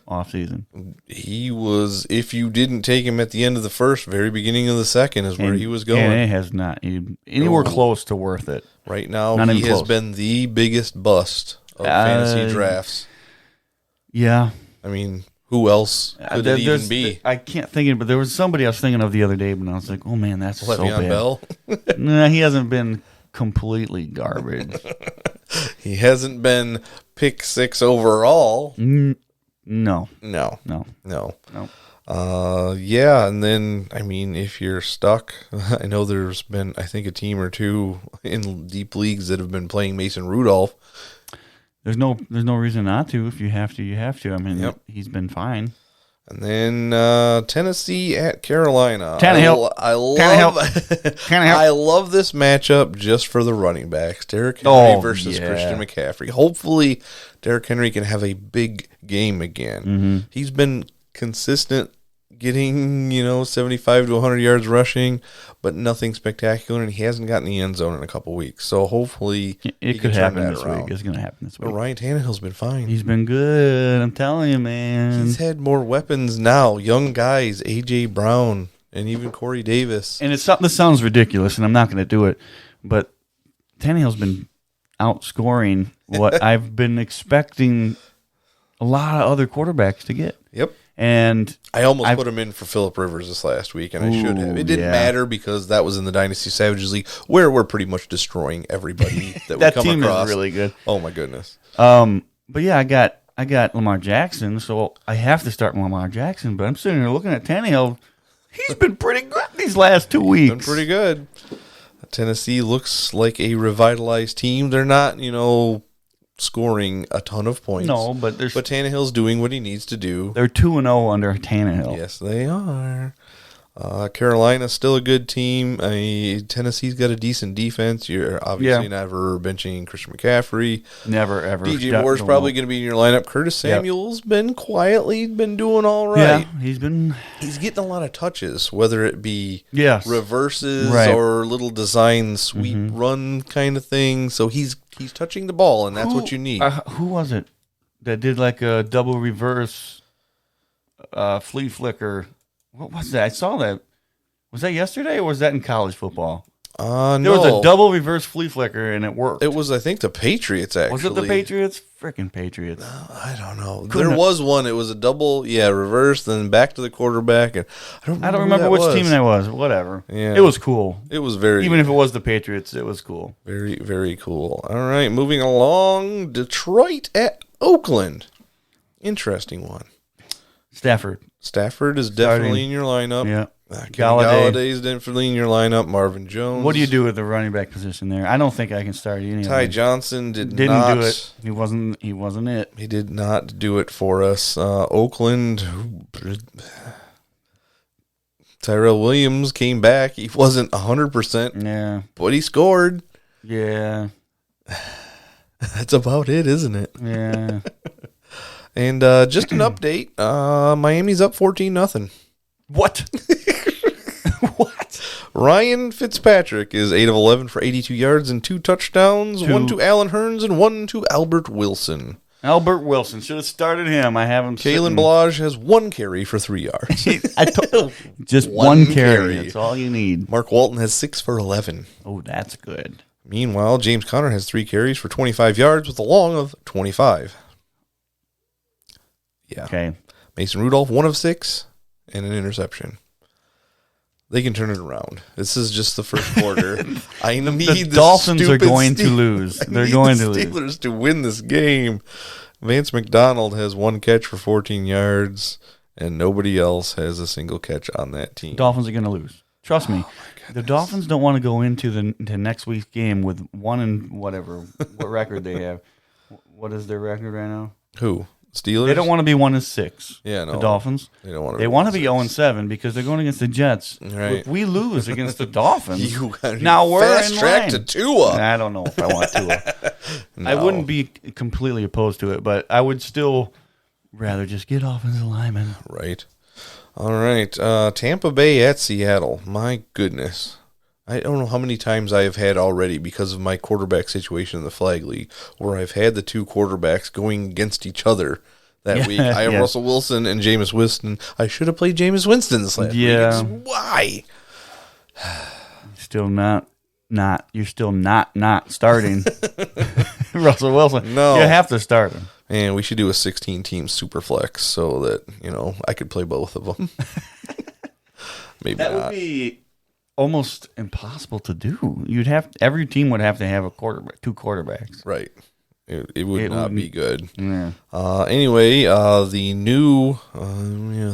off season? He was, if you didn't take him at the end of the first, very beginning of the second is where he was going. And it has not anywhere No. close to worth it. Right now, Not he even has close. been the biggest bust of fantasy drafts. Yeah. I mean, Who else could it even be? I can't think of it, but there was somebody I was thinking of the other day, but I was like, oh man, that's so Le'Veon bad. Bell? Nah, he hasn't been completely garbage. He hasn't been pick 6 overall. No. No. No. Yeah, and then, I mean, if you're stuck, I know there's been, I think, a team or two in deep leagues that have been playing Mason Rudolph. There's no reason not to. If you have to, you have to. I mean, Yep. he's been fine. And then Tennessee at Carolina. Tannehill. I love Tannehill. I love this matchup just for the running backs. Derrick Henry versus Christian McCaffrey. Hopefully, Derrick Henry can have a big game again. Mm-hmm. He's been consistent, getting 75 to 100 yards rushing, but nothing spectacular, and he hasn't gotten the end zone in a couple weeks. So hopefully it could happen this week. It's going to happen this week. But Ryan Tannehill's been fine. He's been good. I'm telling you, man. He's had more weapons now. Young guys, A.J. Brown, and even Corey Davis. And it's something that sounds ridiculous, and I'm not going to do it, but Tannehill's been outscoring what I've been expecting a lot of other quarterbacks to get. Yep. And I almost put him in for Phillip Rivers this last week, and I should have. It didn't matter because that was in the Dynasty Savages League, where we're pretty much destroying everybody that we come team across. Is really good. Oh my goodness. But yeah, I got Lamar Jackson, so I have to start Lamar Jackson. But I'm sitting here looking at Tannehill. He's been pretty good these last 2 weeks. Been pretty good. Tennessee looks like a revitalized team. They're not, scoring a ton of points. No, but Tannehill's doing what he needs to do. They're 2-0 under Tannehill. Yes, they are. Carolina's still a good team. Tennessee's got a decent defense. You're obviously never benching Christian McCaffrey. Never, ever. DJ Moore's probably going to be in your lineup. Curtis Samuel's been doing all right. Yeah, he's getting a lot of touches, whether it be reverses or little design sweep run kind of thing. So he's touching the ball, and that's what you need. Who was it that did like a double reverse flea flicker? What was that? I saw that. Was that yesterday or was that in college football? No. There was a double reverse flea flicker and it worked. It was, I think, the Patriots, actually. Was it the Patriots? Freaking Patriots. I don't know. There was one. It was a double, reverse, then back to the quarterback. And I don't remember which team that was. Whatever. Yeah. It was cool. It was very... Even if it was the Patriots, it was cool. Very, very cool. All right, moving along. Detroit at Oakland. Interesting one. Stafford is definitely in your lineup. Yeah. Galladay's definitely in your lineup. Marvin Jones. What do you do with the running back position there? I don't think I can start any of them. Ty Johnson didn't do it. He wasn't it. He did not do it for us. Oakland, Tyrell Williams came back. He wasn't 100%. Yeah. But he scored. Yeah. That's about it, isn't it? Yeah. And just an update, Miami's up 14-0. What? What? Ryan Fitzpatrick is 8 of 11 for 82 yards and 2 touchdowns, 1 to Allen Hurns and 1 to Albert Wilson. Albert Wilson. Should have started him. I have him. Kalen Balaj has 1 carry for 3 yards. Just one carry. That's all you need. Mark Walton has 6 for 11. Oh, that's good. Meanwhile, James Conner has 3 carries for 25 yards with a long of 25. Yeah. Okay. Mason Rudolph, 1 of 6 and an interception. They can turn it around. This is just the first quarter. I need the Dolphins are going to lose. They're going to lose. Steelers to win this game. Vance McDonald has 1 catch for 14 yards, and nobody else has a single catch on that team. Dolphins are going to lose. Trust me. The Dolphins don't want to go into the next week's game with 1 and whatever, what record they have. What is their record right now? Who? Steelers? They don't want to be 1-6. Yeah, no. The Dolphins. They don't want to. They want to be 0-7 because they're going against the Jets. Right. If we lose against the Dolphins, we're fast in track line. to Tua. I don't know if I want Tua. No. I wouldn't be completely opposed to it, but I would still rather just get offensive linemen. Right. All right. Tampa Bay at Seattle. My goodness. I don't know how many times I have had already because of my quarterback situation in the Flag League where I've had the 2 quarterbacks going against each other that week. I have Russell Wilson and Jameis Winston. I should have played Jameis Winston this last week. Why? You're still not starting Russell Wilson. No. You have to start him. And we should do a 16-team super flex so that, I could play both of them. Maybe That would be almost impossible to do. Every team would have to have two quarterbacks. Right. It would not be good. Yeah. Anyway, the new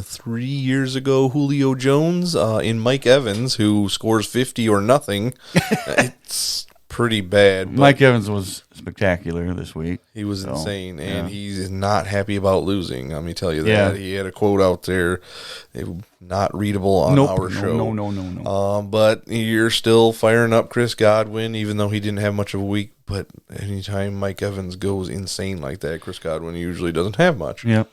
3 years ago Julio Jones in Mike Evans, who scores 50 or nothing. It's pretty bad. Mike Evans was spectacular this week. He was insane, and he's not happy about losing. Let me tell you that. Yeah. He had a quote out there, not readable on our show. No. But you're still firing up Chris Godwin, even though he didn't have much of a week. But anytime Mike Evans goes insane like that, Chris Godwin usually doesn't have much. Yep.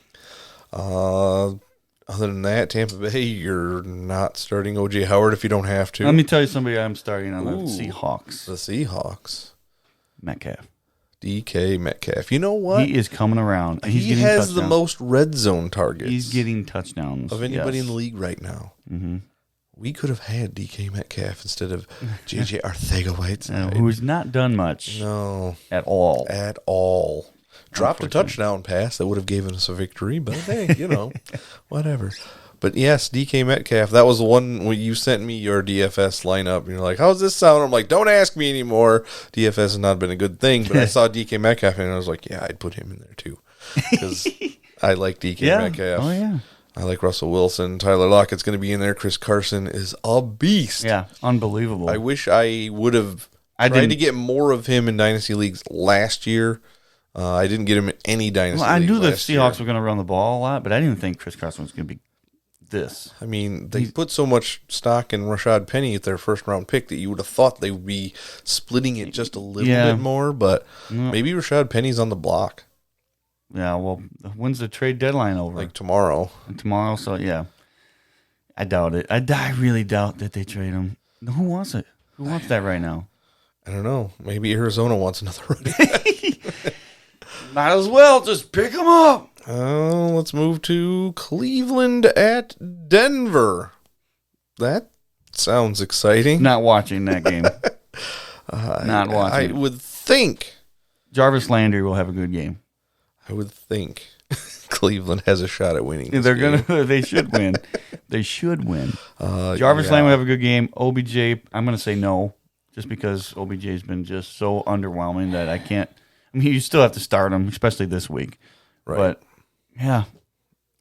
Other than that, Tampa Bay, you're not starting O.J. Howard if you don't have to. Let me tell you somebody I'm starting on the Seahawks. The Seahawks. Metcalf. DK Metcalf. You know what? He is coming around. He has the most red zone targets. He's getting touchdowns. Of anybody in the league right now. Mm-hmm. We could have had DK Metcalf instead of J.J. Arcega-Whiteside. Who's not done much. No. At all. Dropped a touchdown pass that would have given us a victory, but hey, whatever. But yes, DK Metcalf, that was the one when you sent me your DFS lineup, and you're like, how's this sound? I'm like, don't ask me anymore. DFS has not been a good thing, but I saw DK Metcalf, and I was like, yeah, I'd put him in there too. Because I like DK Metcalf. Oh, yeah. I like Russell Wilson. Tyler Lockett's going to be in there. Chris Carson is a beast. Yeah, unbelievable. I wish I would have tried to get more of him in Dynasty Leagues last year. I didn't get him in any Dynasty Leagues. I knew the Seahawks were going to run the ball a lot, but I didn't think Chris Carson was going to be this. I mean, they put so much stock in Rashad Penny at their first-round pick that you would have thought they would be splitting it just a little bit more, but maybe Rashad Penny's on the block. Yeah, well, when's the trade deadline over? Like tomorrow. Tomorrow, so yeah. I doubt it. I really doubt that they trade him. Who wants it? Who wants that right now? I don't know. Maybe Arizona wants another running back. Might as well just pick him up. Let's move to Cleveland at Denver. That sounds exciting. Not watching that game. Not watching. I would think Jarvis Landry will have a good game. I would think Cleveland has a shot at winning. They're gonna. They should win. They should win. Jarvis Landry will have a good game. OBJ, I'm gonna say no, just because OBJ has been just so underwhelming that I can't. I mean, you still have to start him, especially this week. Right. But yeah,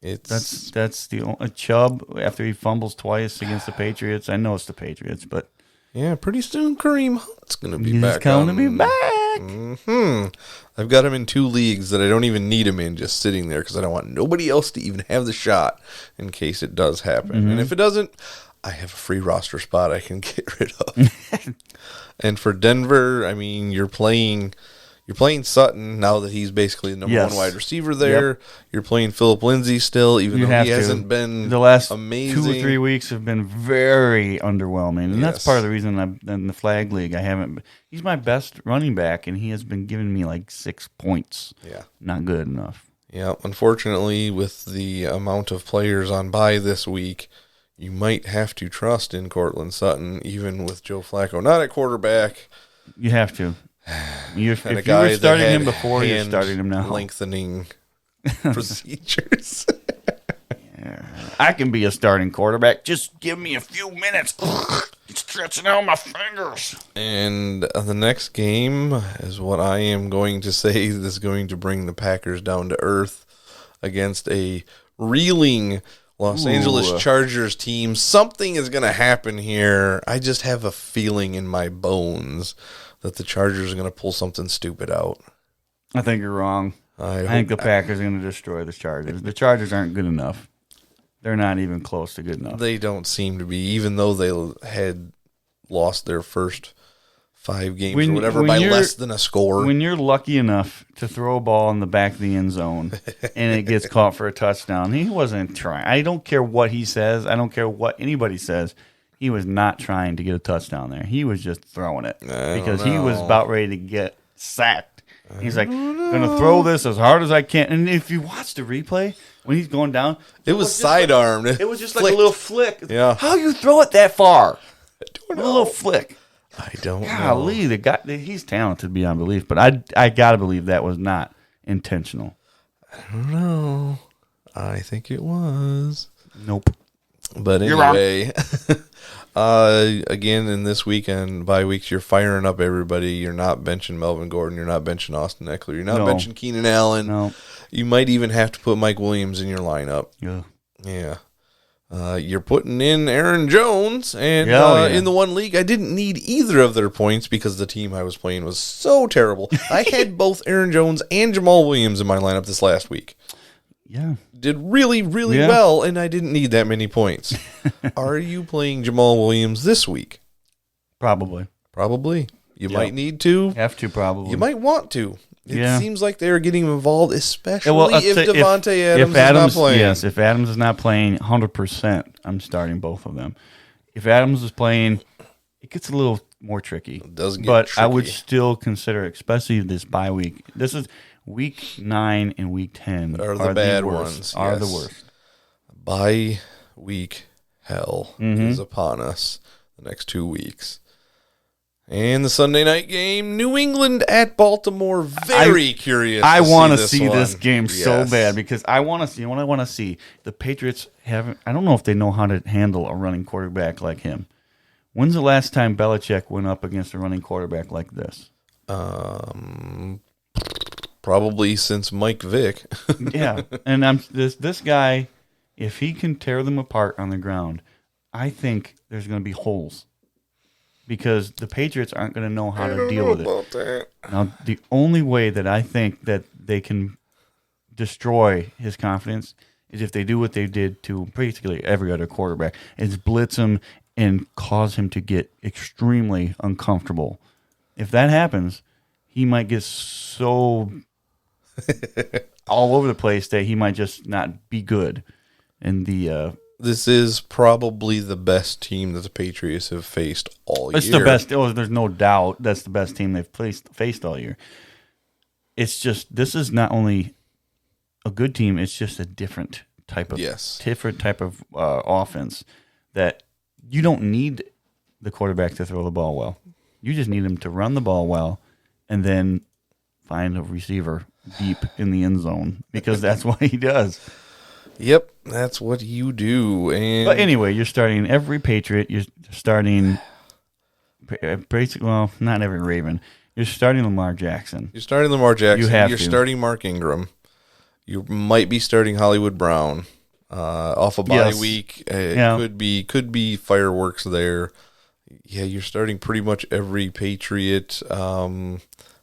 that's the only Chubb after he fumbles twice against the Patriots. I know it's the Patriots, but yeah, pretty soon Kareem Hunt's going to be back. He's going to be back. I've got him in 2 leagues that I don't even need him in, just sitting there because I don't want nobody else to even have the shot in case it does happen. Mm-hmm. And if it doesn't, I have a free roster spot I can get rid of. And for Denver, I mean, you're playing Sutton now that he's basically the number 1 wide receiver there. Yep. You're playing Phillip Lindsay still, even though he hasn't been the last amazing. 2 or 3 weeks have been very underwhelming, and that's part of the reason I'm in the flag league. I haven't. He's my best running back, and he has been giving me like 6 points. Yeah, not good enough. Yeah, unfortunately, with the amount of players on bye this week, you might have to trust in Cortland Sutton, even with Joe Flacco not at quarterback. You have to. If you were starting him before, you're starting him now. Lengthening procedures. Yeah. I can be a starting quarterback. Just give me a few minutes. Stretching out my fingers. And the next game is what I am going to say is going to bring the Packers down to earth against a reeling Los Angeles Chargers team. Something is going to happen here. I just have a feeling in my bones that the Chargers are going to pull something stupid out. I think you're wrong. I think the Packers are going to destroy the Chargers. The Chargers aren't good enough. They're not even close to good enough. They don't seem to be, even though they had lost their first 5 games or whatever by less than a score. When you're lucky enough to throw a ball in the back of the end zone and it gets caught for a touchdown, he wasn't trying. I don't care what he says. I don't care what anybody says. He was not trying to get a touchdown there. He was just throwing it because he was about ready to get sacked. He's like, going to throw this as hard as I can. And if you watch the replay, when he's going down, it was sidearmed. It was just like a little flick. Yeah. How you throw it that far? A little flick. I don't know. Golly, he's talented beyond belief, but I got to believe that was not intentional. I don't know. I think it was. Nope. But anyway, again, in this weekend, bye weeks, you're firing up everybody. You're not benching Melvin Gordon. You're not benching Austin Eckler. You're not benching Keenan Allen. No. You might even have to put Mike Williams in your lineup. Yeah. Yeah. You're putting in Aaron Jones, and in the one league, I didn't need either of their points because the team I was playing was so terrible. I had both Aaron Jones and Jamal Williams in my lineup this last week. Yeah. Did really, really well, and I didn't need that many points. Are you playing Jamal Williams this week? Probably. You might need to. Have to, probably. You might want to. It seems like they're getting involved, especially if Devontae Adams is not playing. Yes, if Adams is not playing 100%, I'm starting both of them. If Adams is playing, it gets a little more tricky. It does get tricky. I would tricky. still consider, especially this bye week. This is week 9 and week 10 are the bad worst, ones. Are the worst. Bye week hell is upon us the next 2 weeks. And the Sunday night game, New England at Baltimore. Very curious. I want to see this game so bad because I want to see what I want to see. The Patriots haven't. I don't know if they know how to handle a running quarterback like him. When's the last time Belichick went up against a running quarterback like this? Probably since Mike Vick. Yeah, and this guy, if he can tear them apart on the ground, I think there's going to be holes. Because the Patriots aren't going to know how to deal with it. Now, the only way that I think that they can destroy his confidence is if they do what they did to basically every other quarterback, is blitz him and cause him to get extremely uncomfortable. If that happens, he might get so all over the place that he might just not be good. And this is probably the best team that the Patriots have faced all year. It's the best. There's no doubt that's the best team they've faced all year. It's just this is not only a good team; it's just a different type of offense that you don't need the quarterback to throw the ball well. You just need him to run the ball well, and then find a receiver deep in the end zone because that's what he does. Yep, that's what you do. But anyway, you're starting every Patriot. You're starting, basically, well, not every Raven. You're starting Lamar Jackson. You're starting Lamar Jackson. You're starting Mark Ingram. You might be starting Hollywood Brown off a bye week. Could be fireworks there. Yeah, you're starting pretty much every Patriot.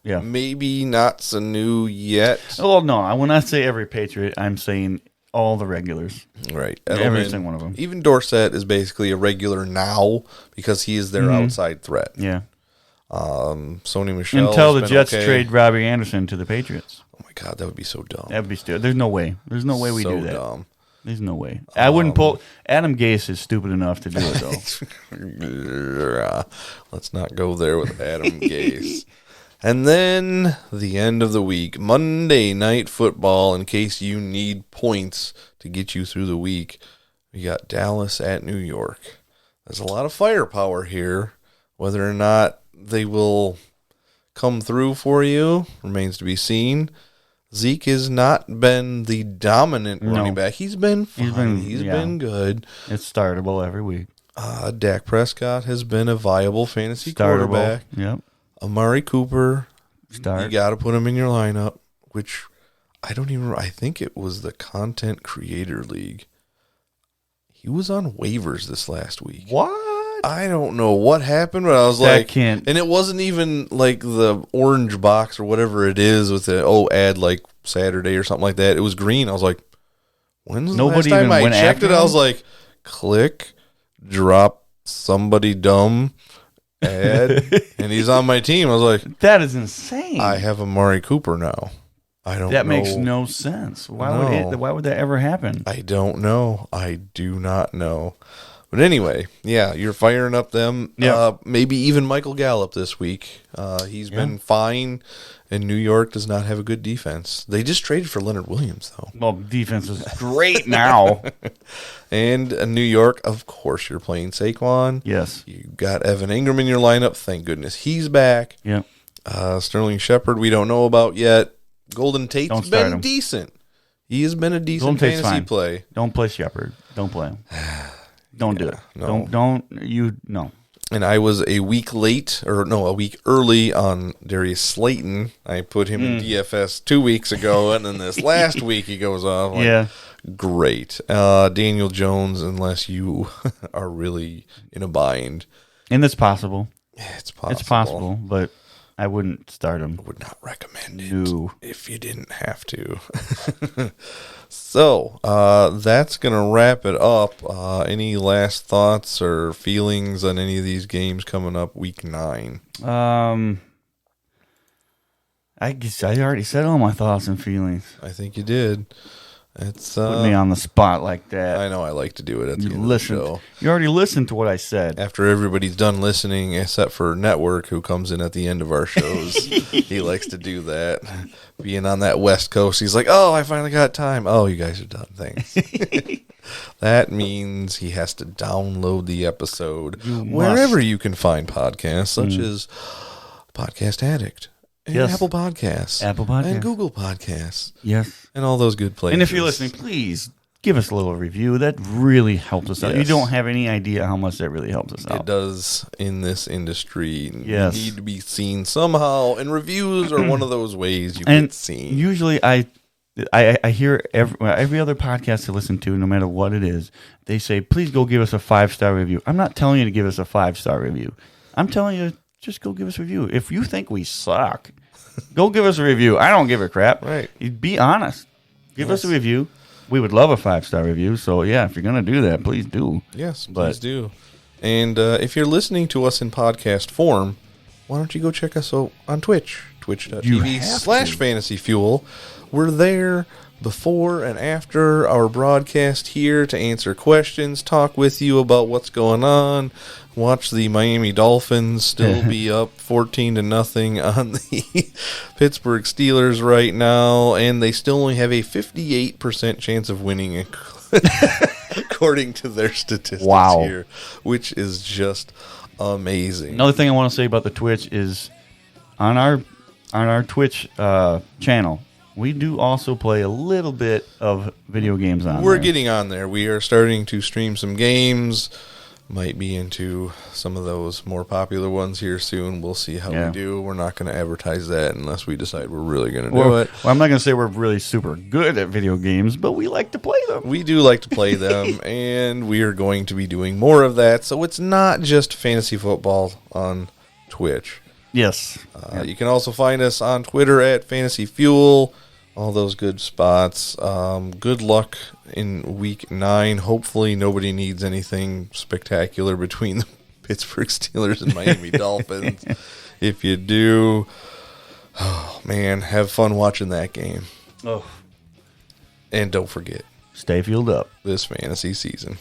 Maybe not Sanu yet. Oh no, when I say every Patriot, I'm saying all the regulars. Right. Every single one of them. Even Dorsett is basically a regular now because he is their outside threat. Yeah. Sony Michel. Until the Jets trade Robbie Anderson to the Patriots. Oh my God, that would be so dumb. That would be stupid. There's no way. There's no way we do that. Dumb. There's no way. I wouldn't pull. Adam Gase is stupid enough to do it though. Let's not go there with Adam Gase. And then the end of the week, Monday Night Football, in case you need points to get you through the week. We got Dallas at New York. There's a lot of firepower here. Whether or not they will come through for you remains to be seen. Zeke has not been the dominant running back. He's been fine. He's been good. It's startable every week. Dak Prescott has been a viable fantasy quarterback. Yep. Amari Cooper, you Start. got to put him in your lineup, which I think it was the Content Creator League. He was on waivers this last week. What? I don't know what happened, but I was like, and it wasn't even like the orange box or whatever it is with the, add like Saturday or something like that. It was green. I was like, when's the last time I checked it? I was like, click, drop somebody dumb. Add, and he's on my team. I was like, that is insane. I have Amari Cooper now. I don't know. That makes no sense. Why would that ever happen? I don't know. I do not know. But anyway, yeah, you're firing up them. Yep. Maybe even Michael Gallup this week. He's been fine, and New York does not have a good defense. They just traded for Leonard Williams, though. Well, defense is great now. And New York, of course, you're playing Saquon. Yes. You got Evan Ingram in your lineup. Thank goodness he's back. Yep. Sterling Shepard, we don't know about yet. Golden Tate's been decent. He has been a decent Golden Tate's fantasy fine. play. Don't play Shepard. Don't play him. Don't do it. no. No. And I was a week early on Darius Slayton. I put him in DFS 2 weeks ago, and then this last week he goes off. Like, great. Daniel Jones, unless you are really in a bind. And it's possible. It's possible. It's possible, but I wouldn't start him. Would not recommend it if you didn't have to. So, that's going to wrap it up. Any last thoughts or feelings on any of these games coming up week 9? I guess I already said all my thoughts and feelings. I think you did. It's Put me on the spot like that. I know I like to do it at the end of the show. You already listened to what I said. After everybody's done listening, except for Network, who comes in at the end of our shows. He likes to do that. Being on that West Coast, he's like, oh, I finally got time. Oh, you guys are done. Thanks. That means he has to download the episode wherever you can find podcasts, such as Podcast Addict. And Apple Podcasts. And Google Podcasts. Yes. And all those good places. And if you're listening, please give us a little review. That really helps us out. You don't have any idea how much that really helps us out. It does in this industry. Yes. You need to be seen somehow, and reviews are one of those ways you get seen. Usually I hear every other podcast I listen to, no matter what it is, they say, please go give us a 5-star review. I'm not telling you to give us a 5-star review. I'm telling you, just go give us a review. If you think we suck, go give us a review. I don't give a crap. Right. Be honest. Give us a review. We would love a 5-star review. So, yeah, if you're going to do that, please do. Yes, please do. And if you're listening to us in podcast form, why don't you go check us out on Twitch, twitch.tv/fantasyfuel. We're there before and after our broadcast here to answer questions, talk with you about what's going on, watch the Miami Dolphins still be up 14-0 on the Pittsburgh Steelers right now, and they still only have a 58% chance of winning according to their statistics here, which is just amazing. Another thing I want to say about the Twitch is on our Twitch channel, we do also play a little bit of video games on We're getting on there. We are starting to stream some games. Might be into some of those more popular ones here soon. We'll see how we do. We're not going to advertise that unless we decide we're really going to do it. Well, I'm not going to say we're really super good at video games, but we like to play them. We do like to play them, and we are going to be doing more of that. So it's not just fantasy football on Twitch. Yes. You can also find us on Twitter at Fantasy Fuel. All those good spots. Good luck in week 9. Hopefully nobody needs anything spectacular between the Pittsburgh Steelers and Miami Dolphins. If you do, oh man, have fun watching that game. Oh. And don't forget, stay fueled up this fantasy season.